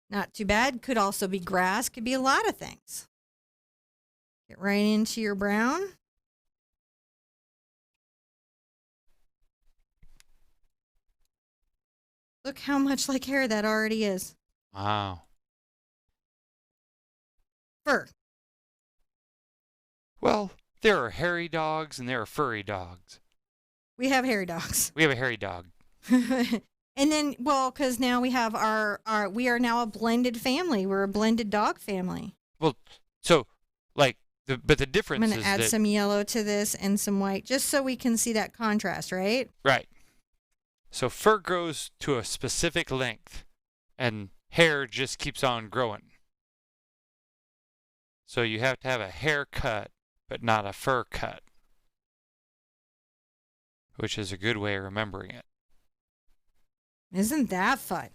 Not too bad. Could also be grass. Could be a lot of things. Get right into your brown. Look how much like hair that already is. Wow. Fur. Well, there are hairy dogs and there are furry dogs. We have hairy dogs. We have a hairy dog. And then, well, because now we have we are now a blended family. We're a blended dog family. Well, so, like, but the difference I'm is going to add that, some yellow to this and some white, just so we can see that contrast, right? right. So fur grows to a specific length, and hair just keeps on growing. So you have to have a hair cut, but not a fur cut, which is a good way of remembering it. Isn't that fun?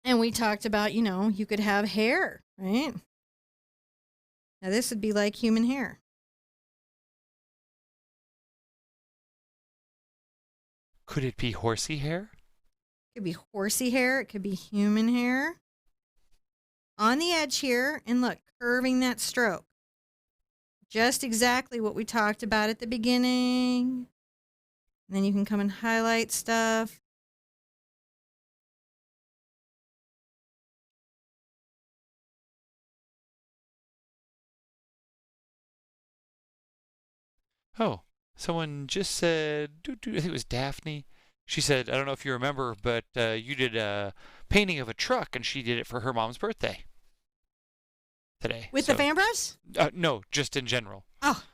And we talked about, you could have hair, right? Now this would be like human hair. Could it be horsey hair? It could be horsey hair. It could be human hair. On the edge here, and look, curving that stroke. Just exactly what we talked about at the beginning. And then you can come and highlight stuff. Oh, someone just said, I think it was Daphne. She said, I don't know if you remember, but you did a painting of a truck, and she did it for her mom's birthday today. With the fan brush? No, just in general. Oh.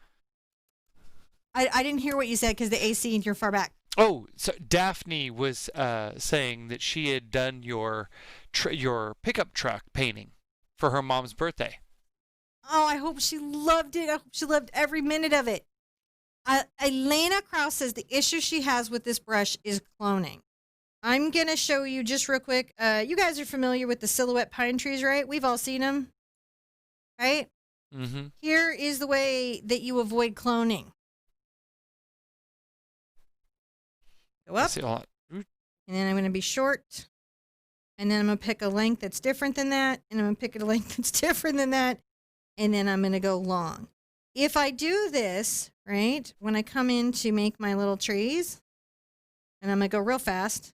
I didn't hear what you said because the AC and you're far back. Oh, so Daphne was saying that she had done your pickup truck painting for her mom's birthday. Oh, I hope she loved it. I hope she loved every minute of it. Elena Krause says the issue she has with this brush is cloning. I'm going to show you just real quick. You guys are familiar with the silhouette pine trees, right? We've all seen them, right? Mm-hmm. Here is the way that you avoid cloning. Go up, and then I'm going to be short, and then I'm going to pick a length that's different than that, and I'm going to pick a length that's different than that, and then I'm going to go long. If I do this, right, when I come in to make my little trees, and I'm going to go real fast,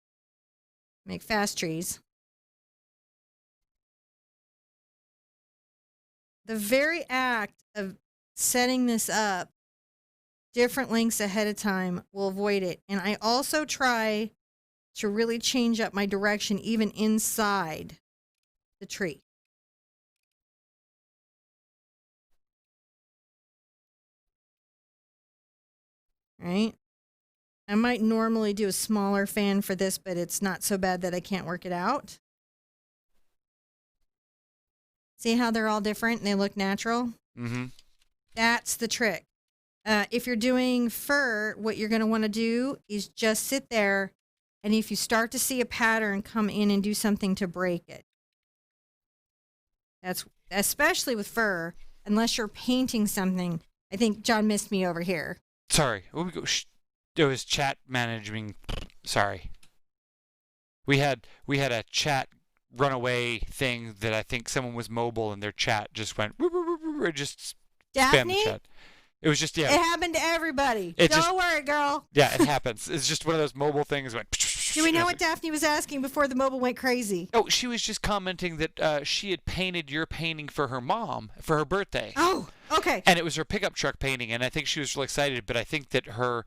make fast trees. The very act of setting this up different lengths ahead of time will avoid it. And I also try to really change up my direction even inside the tree. Right? I might normally do a smaller fan for this, but it's not so bad that I can't work it out. See how they're all different and they look natural? Mm-hmm. That's the trick. If you're doing fur, what you're going to want to do is just sit there, and if you start to see a pattern, come in and do something to break it. That's especially with fur, unless you're painting something. I think John missed me over here. Sorry. It was chat managing. Sorry. We had a chat runaway thing that I think someone was mobile and their chat just went, it just Spam the Daphne, chat. It was just, it happened to everybody. Don't worry, girl. Yeah, it happens. It's just one of those mobile things. Went. Do we know what Daphne was asking before the mobile went crazy? Oh, she was just commenting that she had painted your painting for her mom for her birthday. Oh, okay. And it was her pickup truck painting, and I think she was really excited, but I think that her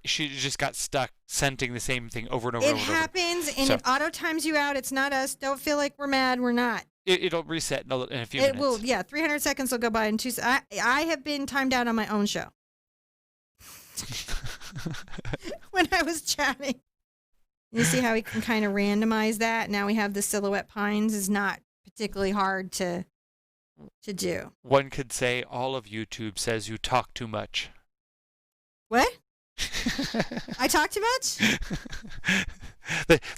she just got stuck scenting the same thing over and over. It happens, and it auto times you out. It's not us. Don't feel like we're mad. We're not. It'll reset in a few minutes. It will, yeah. 300 seconds will go by in 2 seconds. I have been timed out on my own show. When I was chatting. You see how we can kind of randomize that? Now we have the silhouette pines. Is not particularly hard to do. One could say all of YouTube says you talk too much. What? I talk too much?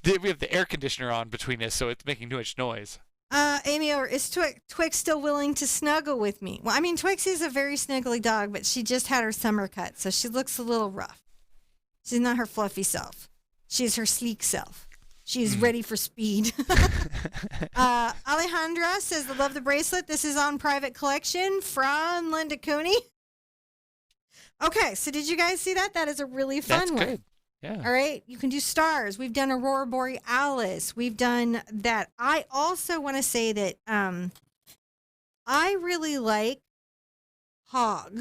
We have the air conditioner on between us, so it's making too much noise. Amy, is Twix still willing to snuggle with me? Well, I mean, Twix is a very snuggly dog, but she just had her summer cut, so she looks a little rough. She's not her fluffy self. She's her sleek self. She's ready for speed. Alejandra says, I love the bracelet. This is on private collection from Linda Cooney. Okay, so did you guys see that? That is a really fun one. That's good. Yeah. All right, you can do stars. We've done Aurora Borealis. We've done that. I also want to say that I really like hog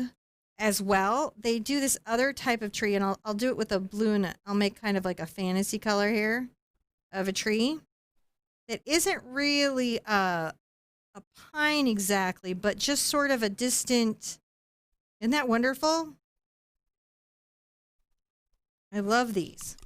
as well. They do this other type of tree, and I'll do it with a blue, and I'll make kind of like a fantasy color here of a tree that isn't really a pine exactly, but just sort of a distant. Isn't that wonderful? I love these.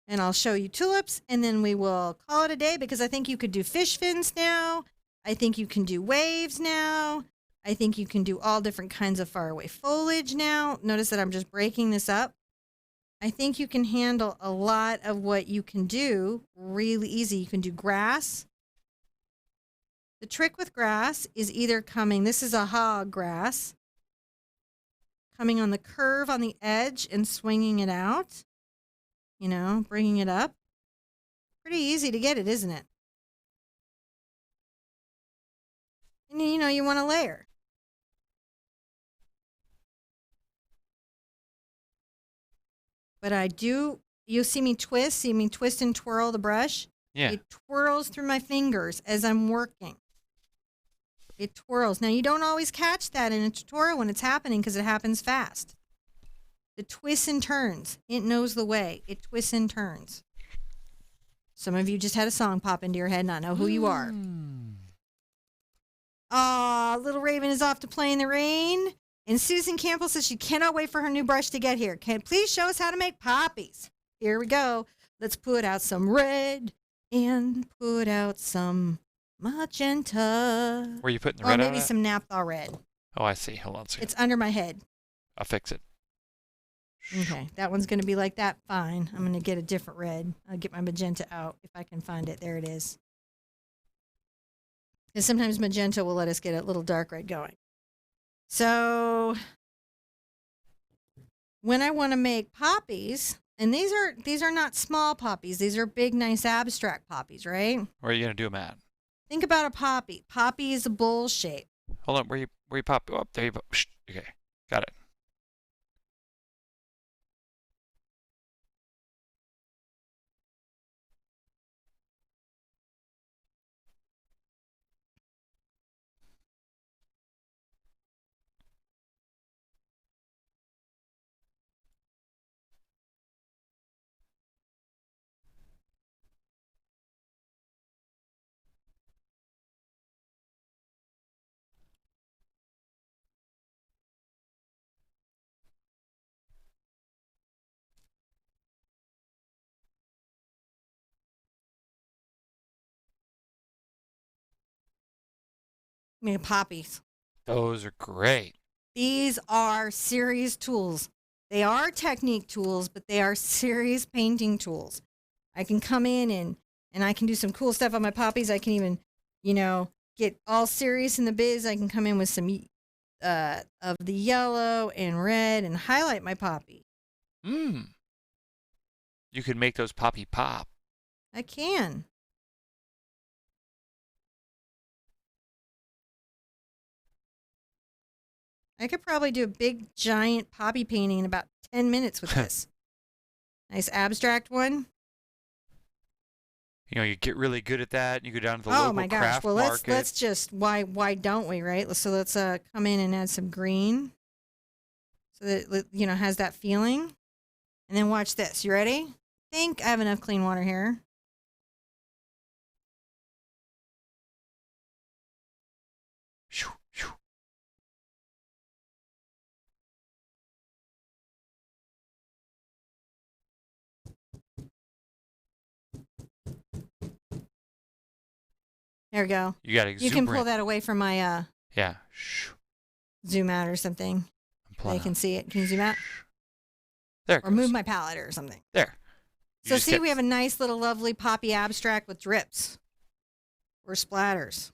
And I'll show you tulips, and then we will call it a day, because I think you could do fish fins now. I think you can do waves now. I think you can do all different kinds of faraway foliage now. Notice that I'm just breaking this up. I think you can handle a lot of what you can do really easy. You can do grass. The trick with grass is either coming, this is a hog grass, coming on the curve on the edge and swinging it out, you know, bringing it up. Pretty easy to get it, isn't it? And you know, you want to layer. But I do, you'll see me twist and twirl the brush. Yeah. It twirls through my fingers as I'm working. It twirls. Now, you don't always catch that in a tutorial when it's happening, because it happens fast. The twists and turns. It knows the way. It twists and turns. Some of you just had a song pop into your head, not know who you are. Aw, Little Raven is off to play in the rain. And Susan Campbell says she cannot wait for her new brush to get here. Can please show us how to make poppies? Here we go. Let's put out some red and put out some magenta. Were you putting the red on? Or maybe some naphtha red. Oh, I see. Hold on a second. It's under my head. I'll fix it. Okay, that one's going to be like that. Fine. I'm going to get a different red. I'll get my magenta out if I can find it. There it is. And sometimes magenta will let us get a little dark red going. So when I want to make poppies, and these are not small poppies. These are big, nice, abstract poppies, right? Where are you going to do them at? Think about a poppy. Poppy is a bowl shape. Hold on. Where you pop? Oh, there you go. Okay. Got it. I mean, poppies. Those are great. These are serious tools. They are technique tools, but they are serious painting tools. I can come in and I can do some cool stuff on my poppies. I can even, get all serious in the biz. I can come in with some of the yellow and red and highlight my poppy. You can make those poppy pop. I can. I could probably do a big, giant poppy painting in about 10 minutes with this. Nice abstract one. You know, you get really good at that. You go down to the Oh local my gosh. craft Well, market. let's just why don't we, right? So let's come in and add some green, so that has that feeling, and then watch this. You ready? I think I have enough clean water here. Shoo, shoo. There we go. You got You can pull that away from my Yeah. Shoo. zoom out or something. They can see it. Can you zoom out? There. Or move my palette or something. There. So see, we have a nice little lovely poppy abstract with drips or splatters.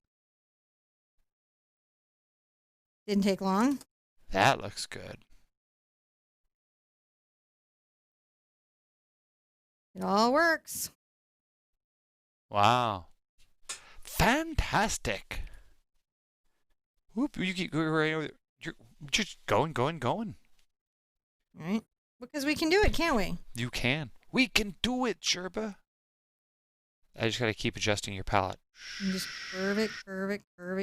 Didn't take long. That looks good. It all works. Wow. Fantastic. Whoop, you keep going right over there. You're just going. All right. Because we can do it, can't we? You can. We can do it, Sherpa. I just got to keep adjusting your palette. You just curve it.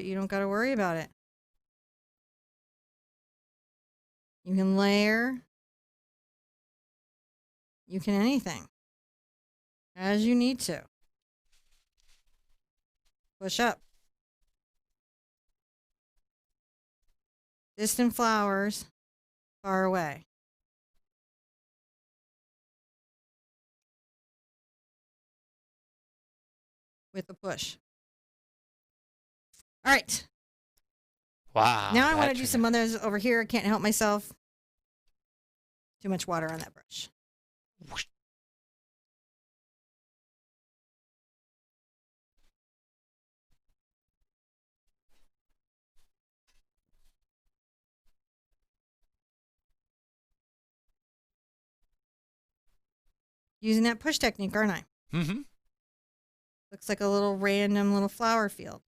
You don't got to worry about it. You can layer. You can anything. As you need to. Push up. Distant flowers, far away. With a push. All right. Wow. Now I want to do some others over here. I can't help myself. Too much water on that brush. Whoosh. Using that push technique, aren't I? Mm-hmm. Looks like a little random little flower field.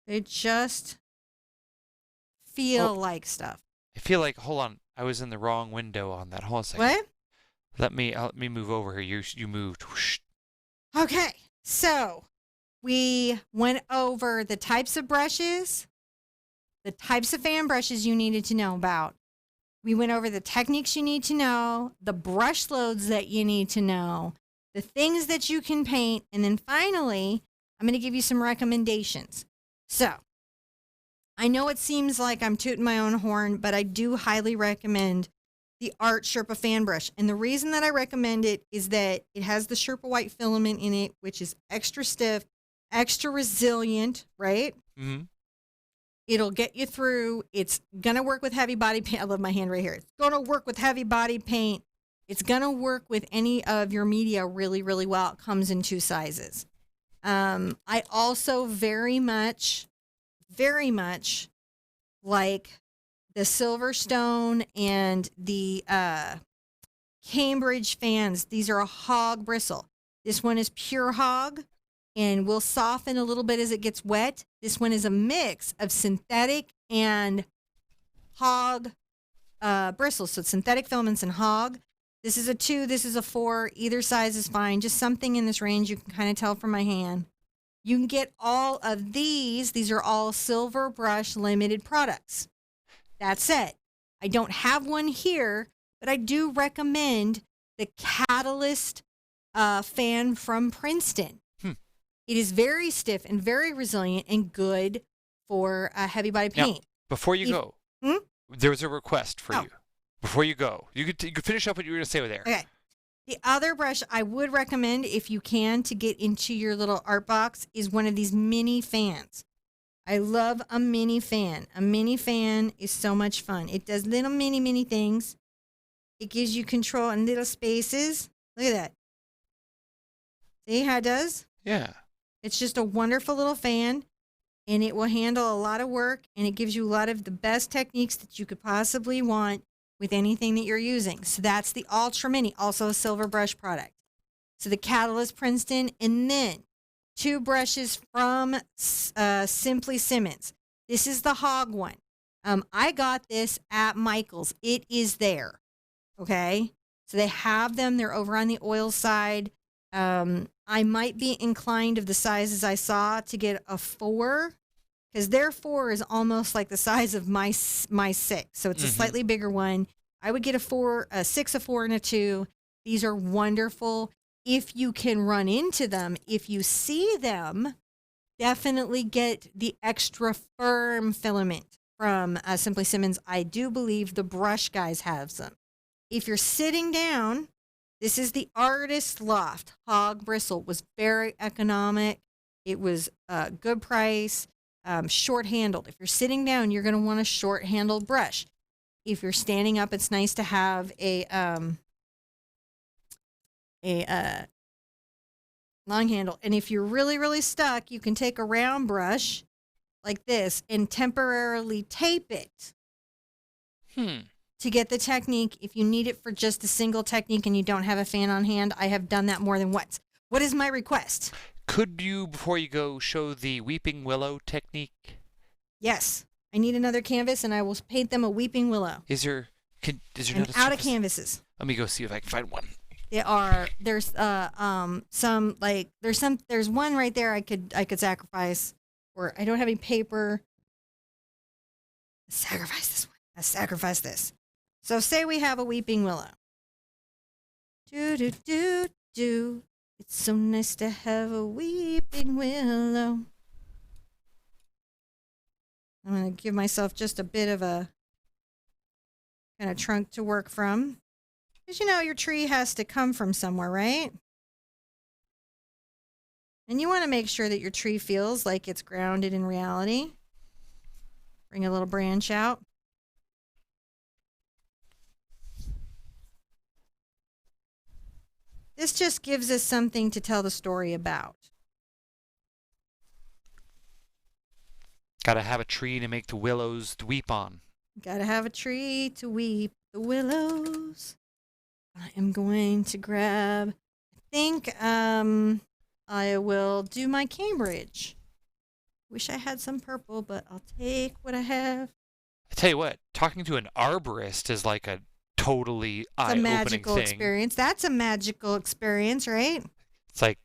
They just feel like stuff. I feel like, hold on, I was in the wrong window on that. Hold on a second. What? Let me move over here. You moved. Whoosh. Okay, so we went over the types of brushes, the types of fan brushes you needed to know about. We went over the techniques you need to know, the brush loads that you need to know, the things that you can paint, and then finally, I'm going to give you some recommendations. So, I know it seems like I'm tooting my own horn, but I do highly recommend the Art Sherpa fan brush. And the reason that I recommend it is that it has the Sherpa white filament in it, which is extra stiff, extra resilient, right? Mm-hmm. It'll get you through. It's going to work with heavy body paint. I love my hand right here. It's going to work with heavy body paint. It's going to work with any of your media really, really well. It comes in 2 sizes. I also very much like the Silverstone and the Cambridge fans. These are a hog bristle. This one is pure hog and will soften a little bit as it gets wet. This one is a mix of synthetic and hog bristles. So synthetic filaments and hog. This is a 2, this is a 4. Either size is fine. Just something in this range. You can kind of tell from my hand. You can get all of these. These are all Silver Brush limited products. That said, I don't have one here, but I do recommend the Catalyst fan from Princeton. It is very stiff and very resilient and good for heavy body paint. Now, before you go, there was a request for you. Before you go, you could finish up what you were going to say over there. Okay. The other brush I would recommend, if you can, to get into your little art box is one of these mini fans. I love a mini fan. A mini fan is so much fun. It does little mini things. It gives you control in little spaces. Look at that. See how it does? Yeah. It's just a wonderful little fan, and it will handle a lot of work, and it gives you a lot of the best techniques that you could possibly want with anything that you're using. So that's the Ultra Mini, also a silver brush product. So the Catalyst Princeton, and then 2 brushes from Simply Simmons. This is the Hog one. I got this at Michael's. It is there. Okay. So they have them. They're over on the oil side. I might be inclined of the sizes I saw to get a 4, because their 4 is almost like the size of my 6. So it's a slightly bigger one. I would get a 4, a 6, a 4, and a 2. These are wonderful. If you can run into them, if you see them, definitely get the extra firm filament from Simply Simmons. I do believe the brush guys have some. If you're sitting down, this is the Artist Loft Hog Bristle. Was very economic. It was a good price, short-handled. If you're sitting down, you're going to want a short-handled brush. If you're standing up, it's nice to have a long handle. And if you're really, really stuck, you can take a round brush like this and temporarily tape it to get the technique. If you need it for just a single technique and you don't have a fan on hand, I have done that more than once. What is my request? Could you, before you go, show the weeping willow technique? Yes. I need another canvas and I will paint them a weeping willow. Is there I'm out of canvases. Let me go see if I can find one. There's one right there I could sacrifice, or I don't have any paper. Sacrifice this one. I sacrifice this. So say we have a weeping willow. Do do do do. It's so nice to have a weeping willow. I'm going to give myself just a bit of a kind of trunk to work from. Because, your tree has to come from somewhere, right? And you want to make sure that your tree feels like it's grounded in reality. Bring a little branch out. This just gives us something to tell the story about. Gotta have a tree to make the willows to weep on. Gotta have a tree to weep the willows. I am going to grab, I think I will do my Cambridge. Wish I had some purple, but I'll take what I have. I tell you what, talking to an arborist is like a totally eye-opening thing. It's a magical experience. That's a magical experience, right? It's like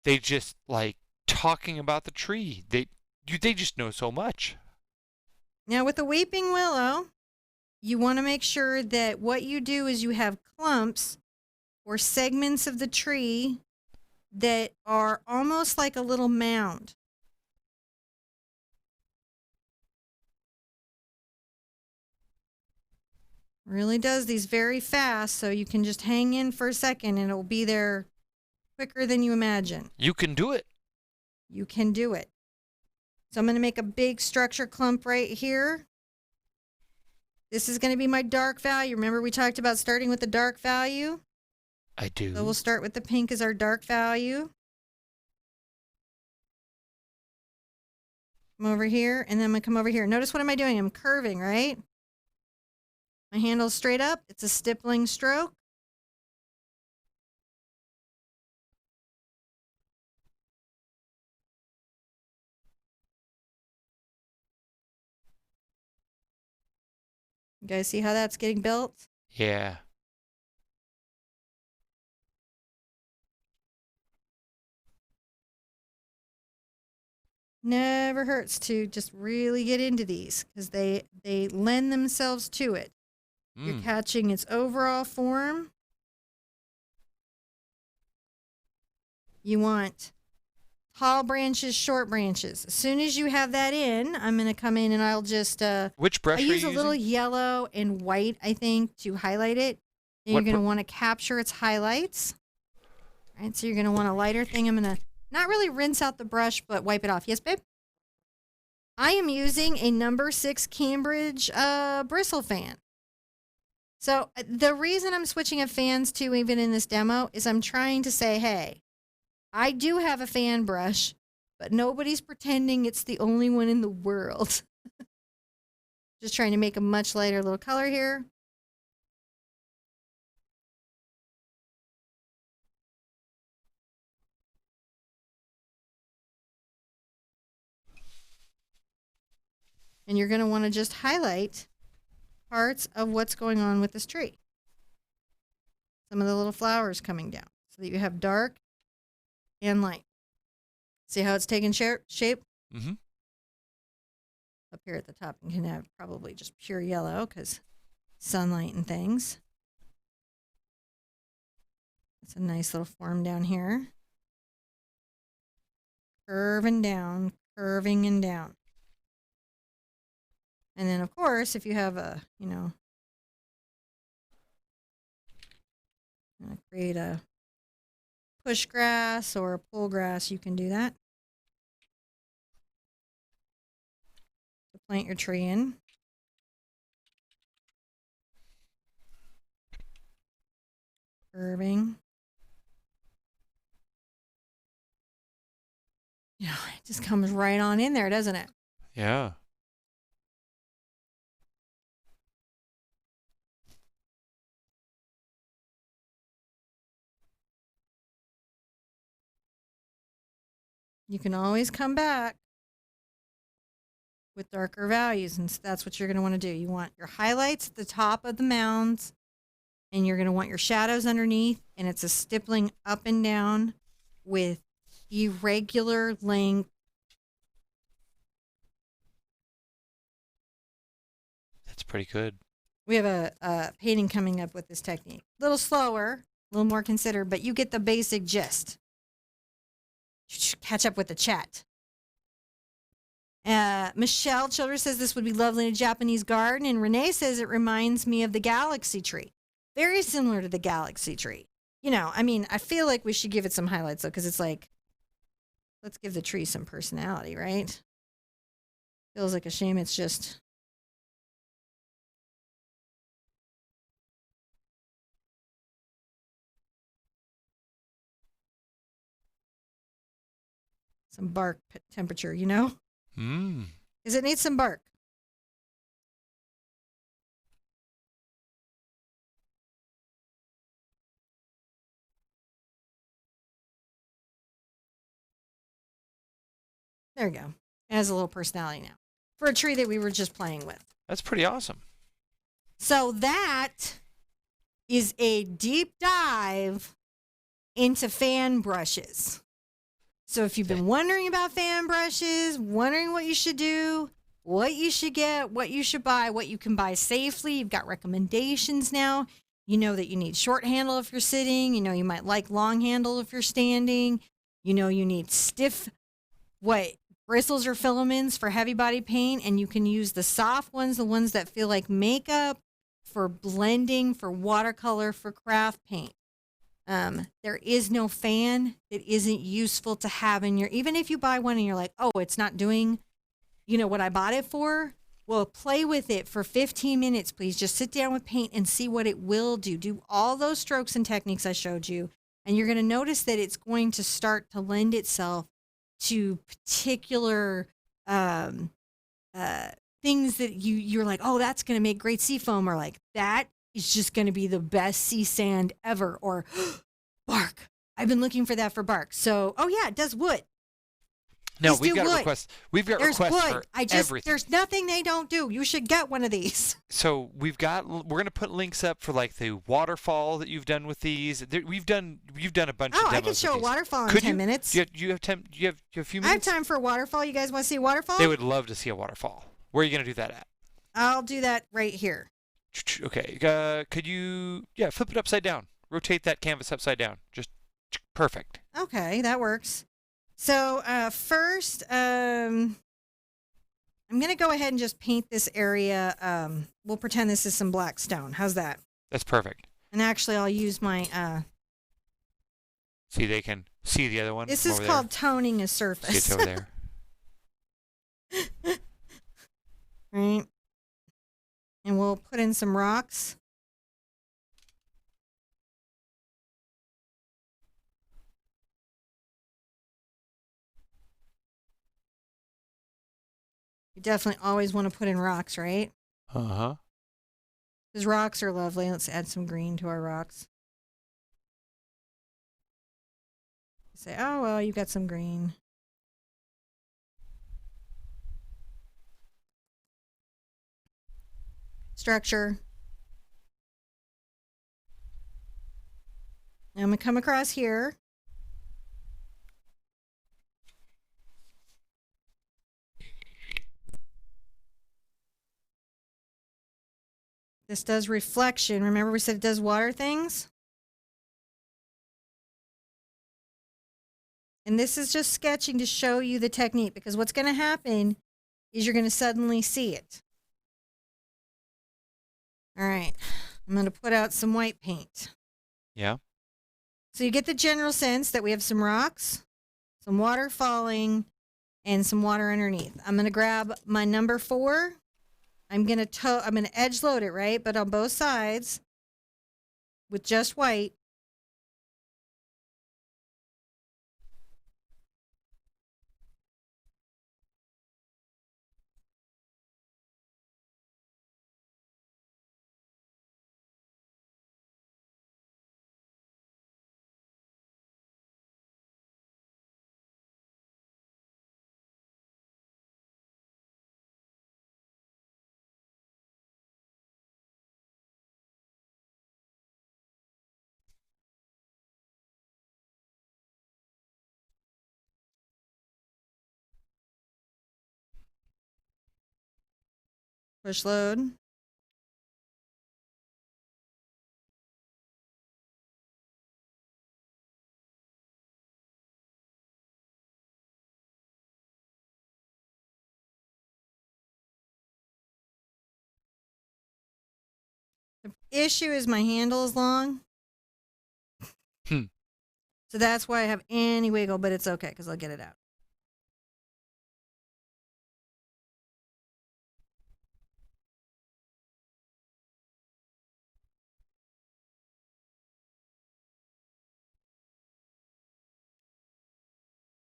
they just like talking about the tree. They just know so much. Now with the weeping willow, you want to make sure that what you do is you have clumps or segments of the tree that are almost like a little mound. Really does these very fast, so you can just hang in for a second and it'll be there quicker than you imagine. You can do it. You can do it. So I'm going to make a big structure clump right here. This is going to be my dark value. Remember we talked about starting with the dark value? I do. So we'll start with the pink as our dark value. Come over here, and then I'm going to come over here. Notice what am I doing? I'm curving, right? My handle's straight up. It's a stippling stroke. You guys see how that's getting built? Yeah. Never hurts to just really get into these because they lend themselves to it. You're catching its overall form. You want tall branches, short branches. As soon as you have that in, I'm going to come in and I'll just... Which brush are you use a little using? yellow and white, I think, to highlight it. And you're going to want to capture its highlights. All right, so you're going to want a lighter thing. I'm going to not really rinse out the brush, but wipe it off. Yes, babe? I am using a number 6 Cambridge bristle fan. So the reason I'm switching of fans to even in this demo is I'm trying to say, hey, I do have a fan brush, but nobody's pretending it's the only one in the world. Just trying to make a much lighter little color here. And you're going to want to just highlight parts of what's going on with this tree. Some of the little flowers coming down so that you have dark and light. See how it's taking shape? Mm-hmm. Up here at the top, you can have probably just pure yellow because sunlight and things. It's a nice little form down here. Curving down, curving and down. And then, of course, if you have a, create a push grass or a pull grass, you can do that. To plant your tree in. Curving. Yeah, it just comes right on in there, doesn't it? Yeah. You can always come back with darker values, and that's what you're going to want to do. You want your highlights at the top of the mounds, and you're going to want your shadows underneath, and it's a stippling up and down with irregular length. That's pretty good. We have a painting coming up with this technique. A little slower, a little more considered, but you get the basic gist. Catch up with the chat. Michelle Childress says this would be lovely in a Japanese garden, and Renee says it reminds me of the galaxy tree. Very similar to the galaxy tree. I feel like we should give it some highlights, though, because it's like, let's give the tree some personality, right? Feels like a shame it's just... some bark temperature, Because it needs some bark. There we go. It has a little personality now for a tree that we were just playing with. That's pretty awesome. So that is a deep dive into fan brushes. So if you've been wondering about fan brushes, wondering what you should do, what you should get, what you should buy, what you can buy safely, you've got recommendations now. You know that you need short handle if you're sitting. You might like long handle if you're standing. You need stiff, bristles or filaments for heavy body paint. And you can use the soft ones, the ones that feel like makeup, for blending, for watercolor, for craft paint. There is no fan that isn't useful to have in your, even if you buy one and you're like, oh, it's not doing, what I bought it for. Well, play with it for 15 minutes, please. Just sit down with paint and see what it will do. Do all those strokes and techniques I showed you. And you're going to notice that it's going to start to lend itself to particular, things that you're like, oh, that's going to make great sea foam, or like that is just going to be the best sea sand ever, or bark. I've been looking for that for bark. So, oh yeah, it does wood. No, we've got requests. We've got requests for everything. There's nothing they don't do. You should get one of these. So we're going to put links up for like the waterfall that you've done with these. You've done a bunch of demos. I could show a waterfall in 10 minutes. You have 10? You have a few minutes? I have time for a waterfall. You guys want to see a waterfall? They would love to see a waterfall. Where are you going to do that at? I'll do that right here. Okay. Could you flip it upside down? Rotate that canvas upside down. Just perfect. Okay, that works. So first, I'm going to go ahead and just paint this area. We'll pretend this is some black stone. How's that? That's perfect. And actually, I'll use my... See, they can see the other one. This is called toning a surface. See, it's over there. Right. And we'll put in some rocks. You definitely always want to put in rocks, right? Uh-huh. His rocks are lovely. Let's add some green to our rocks. Say, oh, well, you got some green. Structure. Now I'm going to come across here. This does reflection. Remember we said it does water things? And this is just sketching to show you the technique, because what's going to happen is you're going to suddenly see it. All right. I'm going to put out some white paint. Yeah. So you get the general sense that we have some rocks, some water falling, and some water underneath. I'm going to grab my number 4. I'm going to edge load it, right? But on both sides with just white. Push load. The issue is my handle is long. So that's why I have any wiggle, but it's okay because I'll get it out.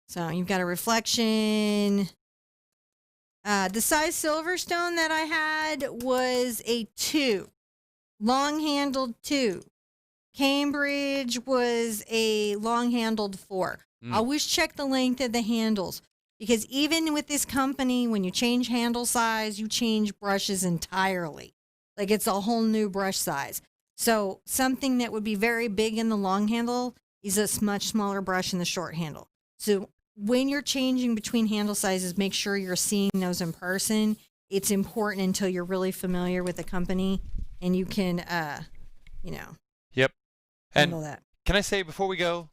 So you've got a reflection. The size Silverstone that I had was a 2. Long-handled 2. Cambridge was a long-handled 4. Always check the length of the handles, because even with this company, when you change handle size, you change brushes entirely. Like it's a whole new brush size. So something that would be very big in the long handle is a much smaller brush in the short handle. So when you're changing between handle sizes, make sure you're seeing those in person. It's important until you're really familiar with the company and you can, Yep. handle And that. can I say before we go,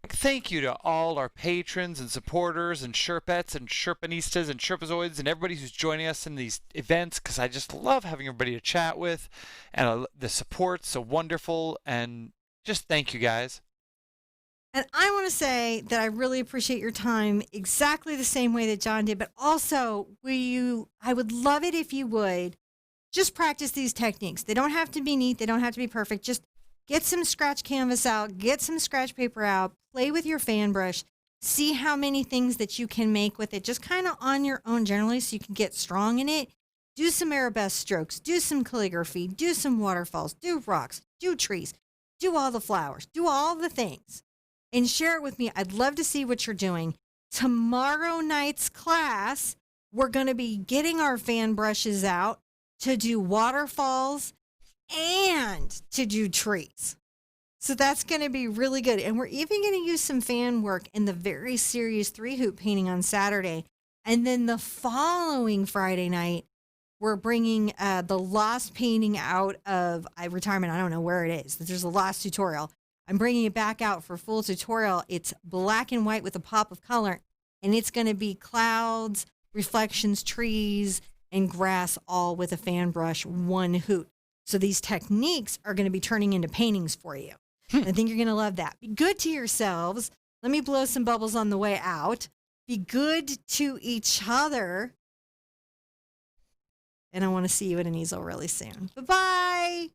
thank you to all our patrons and supporters and Sherpettes and Sherpanistas and Sherpazoids and everybody who's joining us in these events, because I just love having everybody to chat with, and the support's so wonderful, and just thank you guys. And I want to say that I really appreciate your time exactly the same way that John did, but also I would love it if you would just practice these techniques. They don't have to be neat. They don't have to be perfect. Just get some scratch canvas out, get some scratch paper out, play with your fan brush, see how many things that you can make with it, just kind of on your own generally so you can get strong in it. Do some arabesque strokes, do some calligraphy, do some waterfalls, do rocks, do trees, do all the flowers, do all the things. And share it with me. I'd love to see what you're doing. Tomorrow night's class, we're going to be getting our fan brushes out to do waterfalls and to do trees. So that's going to be really good. And we're even going to use some fan work in the very serious 3-hoop painting on Saturday. And then the following Friday night, we're bringing the lost painting out of retirement. I don't know where it is. There's a lost tutorial. I'm bringing it back out for full tutorial. It's black and white with a pop of color, and it's going to be clouds, reflections, trees, and grass, all with a fan brush, 1 hoot. So these techniques are going to be turning into paintings for you. I think you're going to love that. Be good to yourselves. Let me blow some bubbles on the way out. Be good to each other. And I want to see you at an easel really soon. Bye-bye.